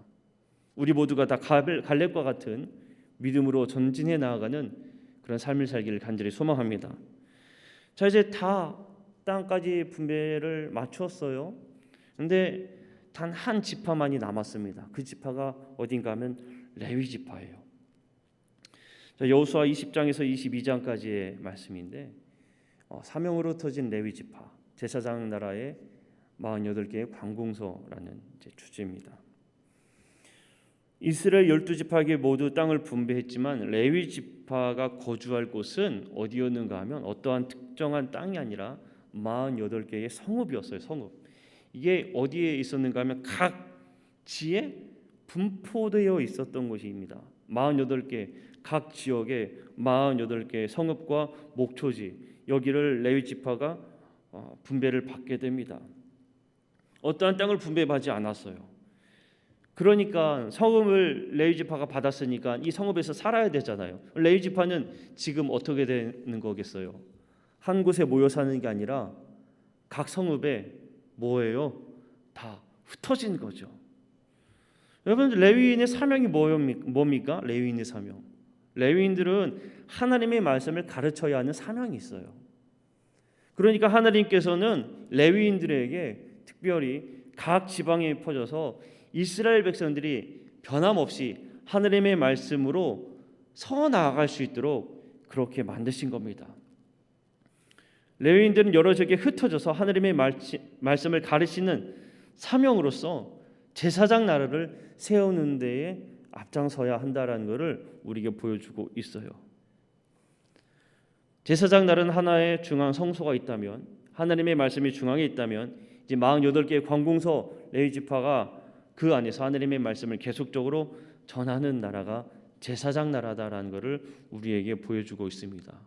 S3: 우리 모두가 다 갈렙과 같은 믿음으로 전진해 나아가는 그런 삶을 살기를 간절히 소망합니다. 자, 이제 다 땅까지 분배를 마쳤어요. 그런데 단 한 지파만이 남았습니다. 그 지파가 어딘가 하면 레위 지파예요. 자, 여호수아 20장에서 22장까지의 말씀인데 사명으로 터진 레위 지파, 제사장 나라의 48개의 관공서라는 주제입니다. 이스라엘 12지파에게 모두 땅을 분배했지만 레위 지파가 거주할 곳은 어디였는가 하면 어떠한 특정한 땅이 아니라 48개의 성읍이었어요. 성읍. 이게 어디에 있었는가 하면 각 지에 분포되어 있었던 곳입니다. 48개 각 지역에 48개 성읍과 목초지, 여기를 레위 지파가 분배를 받게 됩니다. 어떠한 땅을 분배받지 않았어요. 그러니까 성읍을 레위 지파가 받았으니까 이 성읍에서 살아야 되잖아요. 레위 지파는 지금 어떻게 되는 거겠어요? 한 곳에 모여 사는 게 아니라 각 성읍에 뭐예요? 다 흩어진 거죠. 여러분, 레위인의 사명이 뭡니까? 레위인의 사명. 레위인들은 하나님의 말씀을 가르쳐야 하는 사명이 있어요. 그러니까 하나님께서는 레위인들에게 특별히 각 지방에 퍼져서 이스라엘 백성들이 변함없이 하나님의 말씀으로 서 나아갈 수 있도록 그렇게 만드신 겁니다. 레위인들은 여러 지역에 흩어져서 하나님의 말씀을 가르치는 사명으로서 제사장 나라를 세우는 데에 앞장서야 한다라는 것을 우리에게 보여주고 있어요. 제사장 나라는 하나의 중앙 성소가 있다면, 하나님의 말씀이 중앙에 있다면, 이제 48개의 관공서 레위 지파가 그 안에서 하나님의 말씀을 계속적으로 전하는 나라가 제사장 나라다라는 것을 우리에게 보여주고 있습니다.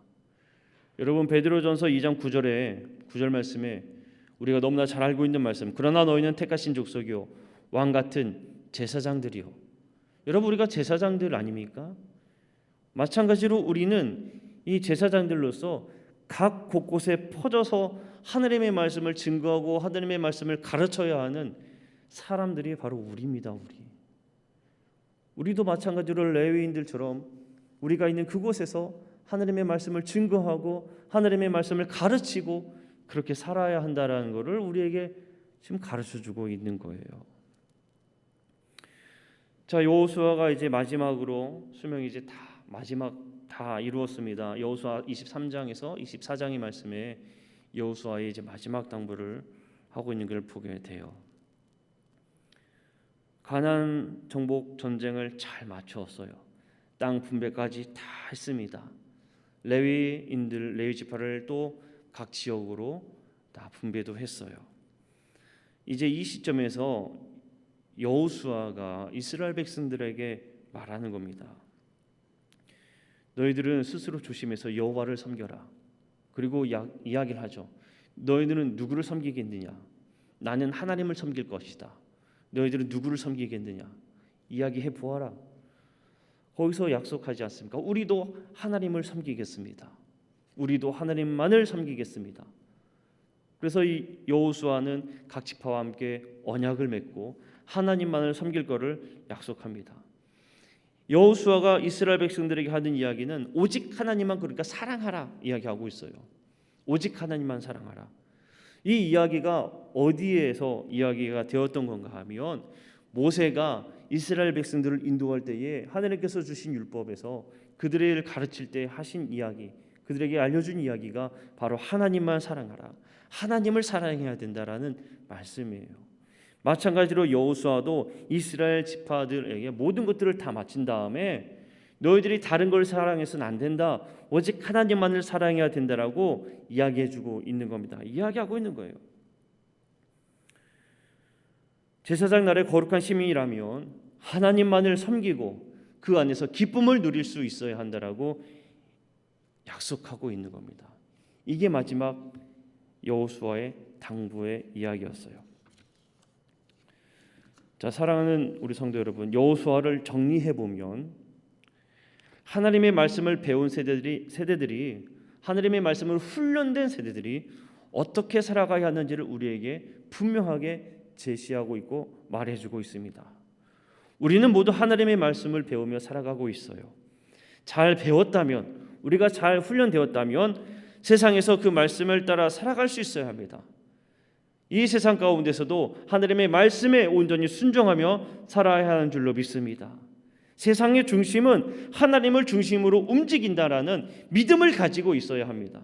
S3: 여러분, 베드로전서 2장 9절 말씀에 우리가 너무나 잘 알고 있는 말씀, 그러나 너희는 택하신 족속이요 왕 같은 제사장들이요. 여러분, 우리가 제사장들 아닙니까? 마찬가지로 우리는 이 제사장들로서 각 곳곳에 퍼져서 하나님의 말씀을 증거하고 하나님의 말씀을 가르쳐야 하는 사람들이 바로 우리입니다. 우리도 마찬가지로 레위인들처럼 우리가 있는 그곳에서 하나님의 말씀을 증거하고 하나님의 말씀을 가르치고 그렇게 살아야 한다라는 것을 우리에게 지금 가르쳐주고 있는 거예요. 자, 여호수아가 이제 마지막으로 수명이 이제 다 이루었습니다. 여호수아 23장에서 24장의 말씀에 여호수아의 이제 마지막 당부를 하고 있는 걸 보게 돼요. 가나안 정복 전쟁을 잘 마쳤어요. 땅 분배까지 다 했습니다. 레위 지파를 또 각 지역으로 다 분배도 했어요. 이제 이 시점에서 여호수아가 이스라엘 백성들에게 말하는 겁니다. 너희들은 스스로 조심해서 여호와를 섬겨라. 그리고 이야기를 하죠. 너희들은 누구를 섬기겠느냐? 나는 하나님을 섬길 것이다. 너희들은 누구를 섬기겠느냐? 이야기해 보아라. 거기서 약속하지 않습니까? 우리도 하나님을 섬기겠습니다. 우리도 하나님만을 섬기겠습니다. 그래서 이 여호수아는 각 지파와 함께 언약을 맺고 하나님만을 섬길 것을 약속합니다. 여호수아가 이스라엘 백성들에게 하는 이야기는 오직 하나님만, 그러니까 사랑하라 이야기하고 있어요. 오직 하나님만 사랑하라. 이 이야기가 어디에서 이야기가 되었던 건가 하면 모세가 이스라엘 백성들을 인도할 때에 하나님께서 주신 율법에서 그들을 가르칠 때 하신 이야기, 그들에게 알려준 이야기가 바로 하나님만 사랑하라, 하나님을 사랑해야 된다라는 말씀이에요. 마찬가지로 여호수아도 이스라엘 지파들에게 모든 것들을 다 마친 다음에 너희들이 다른 걸 사랑해서는 안 된다, 오직 하나님만을 사랑해야 된다라고 이야기해주고 있는 겁니다. 이야기하고 있는 거예요. 제사장 나라의 거룩한 시민이라면 하나님만을 섬기고 그 안에서 기쁨을 누릴 수 있어야 한다라고 약속하고 있는 겁니다. 이게 마지막 여호수아의 당부의 이야기였어요. 자, 사랑하는 우리 성도 여러분, 여호수아를 정리해 보면 하나님의 말씀을 배운 세대들이 하나님의 말씀을 훈련된 세대들이 어떻게 살아가야 하는지를 우리에게 분명하게 제시하고 있고 말해주고 있습니다. 우리는 모두 하나님의 말씀을 배우며 살아가고 있어요. 잘 배웠다면, 우리가 잘 훈련되었다면 세상에서 그 말씀을 따라 살아갈 수 있어야 합니다. 이 세상 가운데서도 하나님의 말씀에 온전히 순종하며 살아야 하는 줄로 믿습니다. 세상의 중심은 하나님을 중심으로 움직인다라는 믿음을 가지고 있어야 합니다.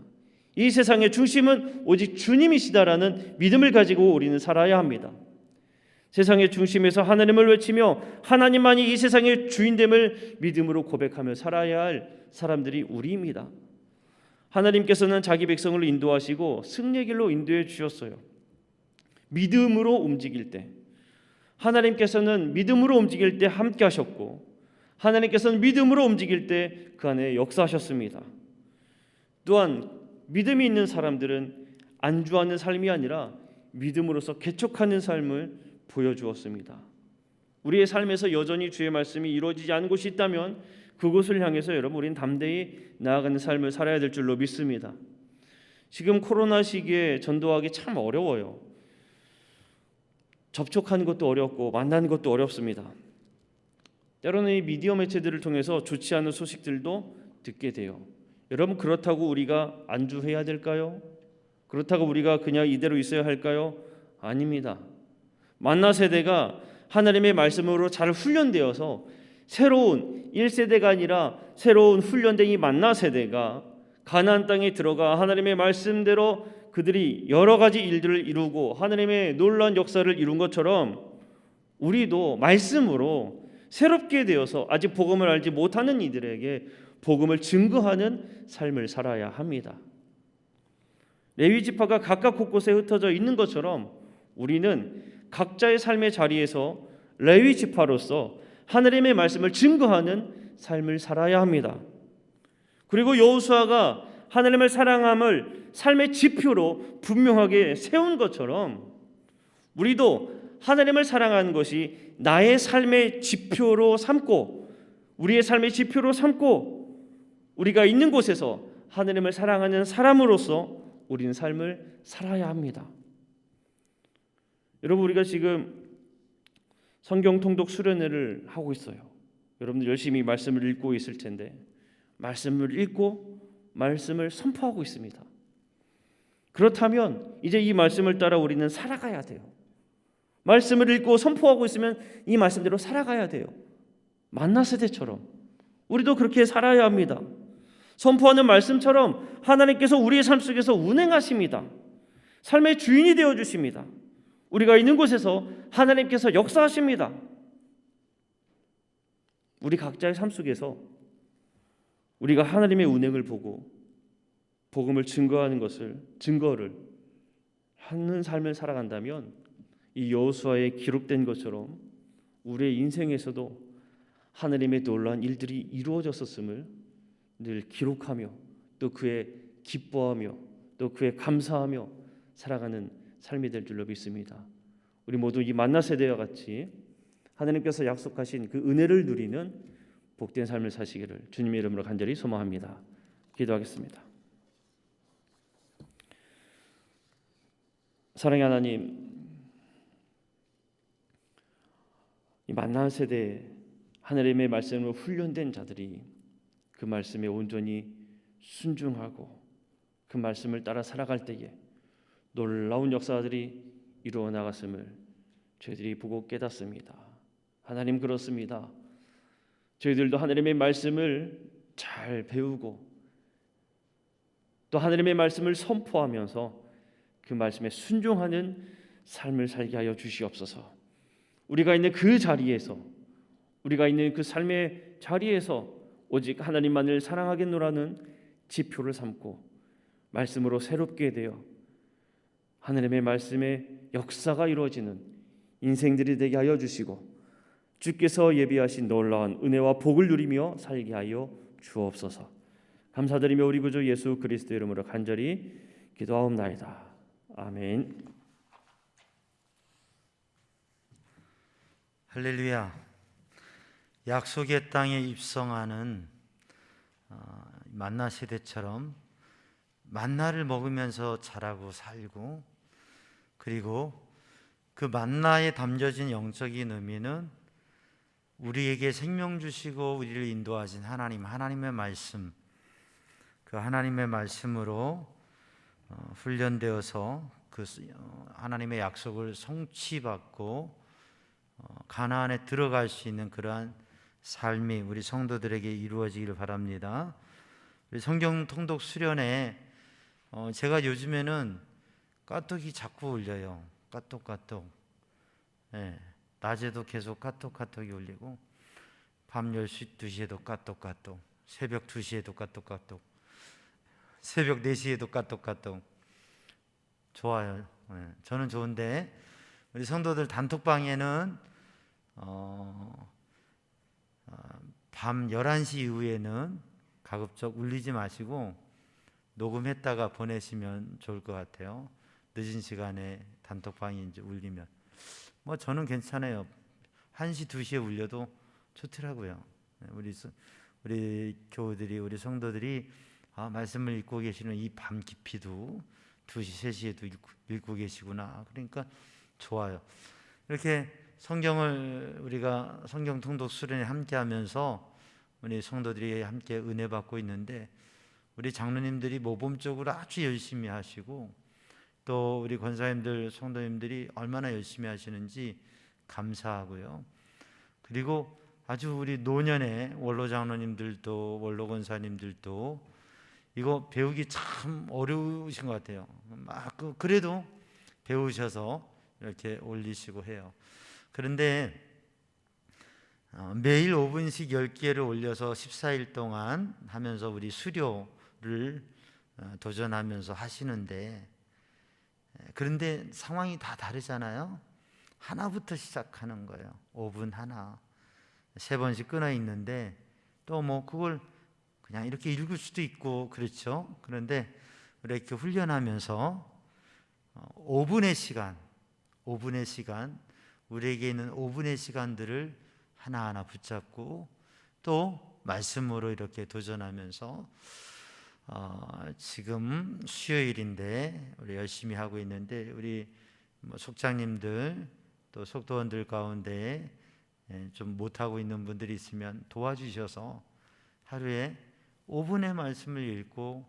S3: 이 세상의 중심은 오직 주님이시다라는 믿음을 가지고 우리는 살아야 합니다. 세상의 중심에서 하나님을 외치며 하나님만이 이 세상의 주인됨을 믿음으로 고백하며 살아야 할 사람들이 우리입니다. 하나님께서는 자기 백성을 인도하시고 승리의 길로 인도해 주셨어요. 믿음으로 움직일 때, 하나님께서는 믿음으로 움직일 때 함께 하셨고, 하나님께서는 믿음으로 움직일 때 그 안에 역사하셨습니다. 또한 믿음이 있는 사람들은 안주하는 삶이 아니라 믿음으로서 개척하는 삶을 보여주었습니다. 우리의 삶에서 여전히 주의 말씀이 이루어지지 않은 곳이 있다면 그곳을 향해서 여러분 우리는 담대히 나아가는 삶을 살아야 될 줄로 믿습니다. 지금 코로나 시기에 전도하기 참 어려워요. 접촉하는 것도 어렵고 만나는 것도 어렵습니다. 때로는 이 미디어 매체들을 통해서 좋지 않은 소식들도 듣게 돼요. 여러분, 그렇다고 우리가 안주해야 될까요? 그렇다고 우리가 그냥 이대로 있어야 할까요? 아닙니다. 만나 세대가 하나님의 말씀으로 잘 훈련되어서 새로운 1세대가 아니라 새로운 훈련된 이 만나 세대가 가나안 땅에 들어가 하나님의 말씀대로 그들이 여러 가지 일들을 이루고 하나님의 놀라운 역사를 이룬 것처럼 우리도 말씀으로 새롭게 되어서 아직 복음을 알지 못하는 이들에게 복음을 증거하는 삶을 살아야 합니다. 레위 지파가 각각 곳곳에 흩어져 있는 것처럼 우리는 각자의 삶의 자리에서 레위 지파로서 하나님의 말씀을 증거하는 삶을 살아야 합니다. 그리고 여호수아가 하나님을 사랑함을 삶의 지표로 분명하게 세운 것처럼 우리도 하나님을 사랑하는 것이 나의 삶의 지표로 삼고 우리의 삶의 지표로 삼고 우리가 있는 곳에서 하나님을 사랑하는 사람으로서 우리는 삶을 살아야 합니다. 여러분, 우리가 지금 성경 통독 수련회를 하고 있어요. 여러분들 열심히 말씀을 읽고 있을 텐데 말씀을 읽고 말씀을 선포하고 있습니다. 그렇다면 이제 이 말씀을 따라 우리는 살아가야 돼요. 말씀을 읽고 선포하고 있으면 이 말씀대로 살아가야 돼요. 만나 세대처럼 우리도 그렇게 살아야 합니다. 선포하는 말씀처럼 하나님께서 우리의 삶 속에서 운행하십니다. 삶의 주인이 되어 주십니다. 우리가 있는 곳에서 하나님께서 역사하십니다. 우리 각자의 삶 속에서 우리가 하나님의 운행을 보고 복음을 증거하는 증거를 하는 삶을 살아간다면 이 여호수아에 기록된 것처럼 우리의 인생에서도 하나님의 놀라운 일들이 이루어졌었음을 늘 기록하며 또 그에 기뻐하며 또 그에 감사하며 살아가는 삶이 될 줄로 믿습니다. 우리 모두 이 만나 세대와 같이 하나님께서 약속하신 그 은혜를 누리는 복된 삶을 사시기를 주님의 이름으로 간절히 소망합니다. 기도하겠습니다. 사랑의 하나님, 이 만나 세대 하나님의 말씀으로 훈련된 자들이 그 말씀에 온전히 순종하고 그 말씀을 따라 살아갈 때에 놀라운 역사들이 이루어 나갔음을 저희들이 보고 깨닫습니다. 하나님, 그렇습니다. 저희들도 하나님의 말씀을 잘 배우고 또 하나님의 말씀을 선포하면서 그 말씀에 순종하는 삶을 살게 하여 주시옵소서. 우리가 있는 그 자리에서 우리가 있는 그 삶의 자리에서 오직 하나님만을 사랑하겠노라는 지표를 삼고 말씀으로 새롭게 되어 하나님의 말씀의 역사가 이루어지는 인생들이 되게 하여 주시고 주께서 예비하신 놀라운 은혜와 복을 누리며 살게 하여 주옵소서. 감사드리며 우리 구주 예수 그리스도 이름으로 간절히 기도하옵나이다. 아멘.
S4: 할렐루야. 약속의 땅에 입성하는 만나 세대처럼 만나를 먹으면서 자라고 살고 그리고 그 만나에 담겨진 영적인 의미는 우리에게 생명 주시고 우리를 인도하신 하나님의 말씀, 그 하나님의 말씀으로 훈련되어서 그 하나님의 약속을 성취받고 가나안에 들어갈 수 있는 그러한 삶이 우리 성도들에게 이루어지기를 바랍니다. 우리 성경 통독 수련회 제가 요즘에는 까똑이 자꾸 울려요. 까똑. 예, 낮에도 계속 카톡이 울리고 밤 10시, 2시에도 카톡, 새벽 2시에도 카톡, 새벽 4시에도 카톡. 좋아요. 예, 저는 좋은데 우리 성도들 단톡방에는 밤 11시 이후에는 가급적 울리지 마시고 녹음했다가 보내시면 좋을 것 같아요. 늦은 시간에 단톡방이 이제 울리면 뭐 저는 괜찮아요. 1시, 2시에 울려도 좋더라고요. 우리 교우들이, 우리 성도들이 말씀을 읽고 계시는 이 밤 깊이도 2시, 3시에도 읽고 계시구나. 그러니까 좋아요. 이렇게 성경을 우리가 성경 통독 수련회 함께 하면서 우리 성도들이 함께 은혜 받고 있는데 우리 장로님들이 모범적으로 아주 열심히 하시고 또 우리 권사님들, 성도님들이 얼마나 열심히 하시는지 감사하고요. 그리고 아주 우리 노년의 원로 장로님들도 원로 권사님들도 이거 배우기 참 어려우신 것 같아요. 막 그래도 배우셔서 이렇게 올리시고 해요. 그런데 매일 5분씩 10개를 올려서 14일 동안 하면서 우리 수료를 도전하면서 하시는데 그런데 상황이 다 다르잖아요. 하나부터 시작하는 거예요. 5분 하나 3번씩 끊어 있는데 또 뭐 그걸 그냥 이렇게 읽을 수도 있고 그렇죠. 그런데 이렇게 훈련하면서 5분의 시간 우리에게 있는 5분의 시간들을 하나하나 붙잡고 또 말씀으로 이렇게 도전하면서 지금 수요일인데 우리 열심히 하고 있는데 우리 속장님들 또 속도원들 가운데 좀 못하고 있는 분들이 있으면 도와주셔서 하루에 5분의 말씀을 읽고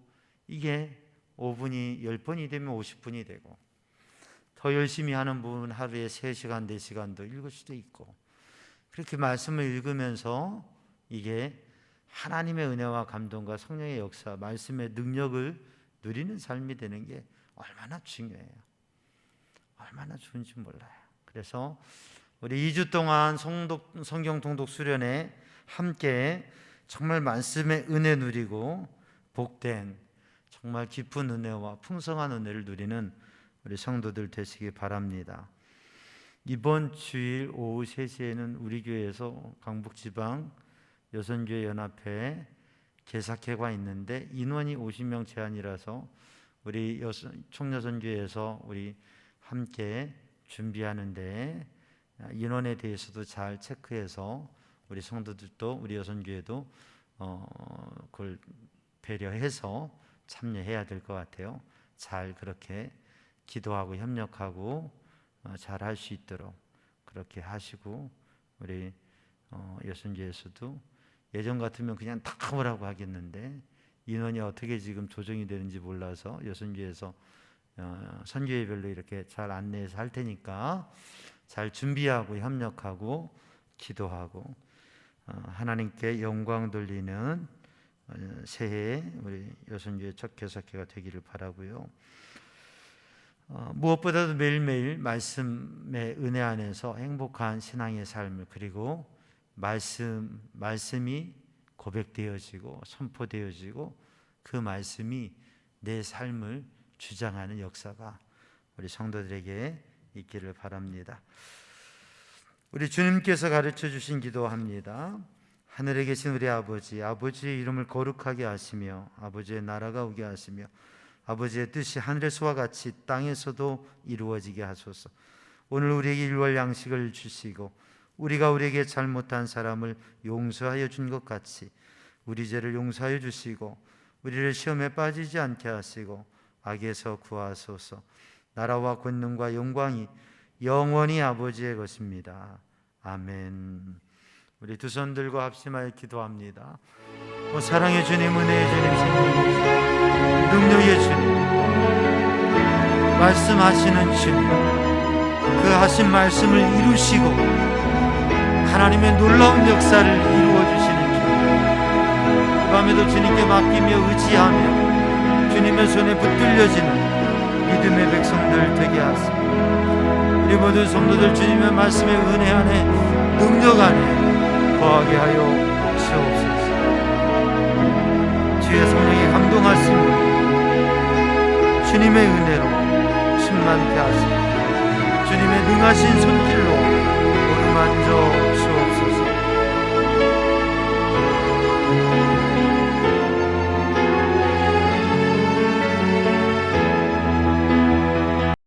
S4: 이게 5분이 10번이 되면 50분이 되고 더 열심히 하는 분은 하루에 3시간, 4시간도 읽을 수도 있고 그렇게 말씀을 읽으면서 이게 하나님의 은혜와 감동과 성령의 역사, 말씀의 능력을 누리는 삶이 되는 게 얼마나 중요해요. 얼마나 좋은지 몰라요. 그래서 우리 2주 동안 성경 통독 수련회 함께 정말 말씀의 은혜 누리고 복된 정말 깊은 은혜와 풍성한 은혜를 누리는 우리 성도들 되시기 바랍니다. 이번 주일 오후 3시에는 우리 교회에서 강북지방 여선교회 연합회 개사회가 있는데 인원이 50명 제한이라서 우리 총여선교회에서 우리 함께 준비하는데 인원에 대해서도 잘 체크해서 우리 성도들도 우리 여선교회도 그걸 배려해서 참여해야 될 것 같아요. 잘 그렇게 기도하고 협력하고 잘 할 수 있도록 그렇게 하시고 우리 여선교회에서도 예전 같으면 그냥 다 오라고 하겠는데 인원이 어떻게 지금 조정이 되는지 몰라서 여선교회에서 선교회별로 이렇게 잘 안내해서 할 테니까 잘 준비하고 협력하고 기도하고 하나님께 영광 돌리는 새해 우리 여선교회 첫 개사회가 되기를 바라고요. 무엇보다도 매일매일 말씀의 은혜 안에서 행복한 신앙의 삶을 그리고 말씀이 고백되어지고 선포되어지고 그 말씀이 내 삶을 주장하는 역사가 우리 성도들에게 있기를 바랍니다. 우리 주님께서 가르쳐 주신 기도합니다. 하늘에 계신 우리 아버지의 이름을 거룩하게 하시며 아버지의 나라가 오게 하시며 아버지의 뜻이 하늘에서와 같이 땅에서도 이루어지게 하소서. 오늘 우리에게 일월 양식을 주시고 우리가 우리에게 잘못한 사람을 용서하여 준 것 같이 우리 죄를 용서하여 주시고 우리를 시험에 빠지지 않게 하시고 악에서 구하소서. 나라와 권능과 영광이 영원히 아버지의 것입니다. 아멘. 우리 두 손 들고 합심하여 기도합니다. 사랑의 주님, 은혜의 주님, 생명의 주님, 능력의 주님, 말씀하시는 주님, 그 하신 말씀을 이루시고 하나님의 놀라운 역사를 이루어주시는 주님, 이 밤에도 주님께 맡기며 의지하며 주님의 손에 붙들려지는 믿음의 백성들 되게 하시고 우리 우리 모든 성도들 주님의 말씀의 은혜 안에 능력 안에 거하게 하여 주옵소서. 주의 성령이 감동하심으로 주님의 은혜로 충만케 하시고 주님의 능하신 손길로 어루만져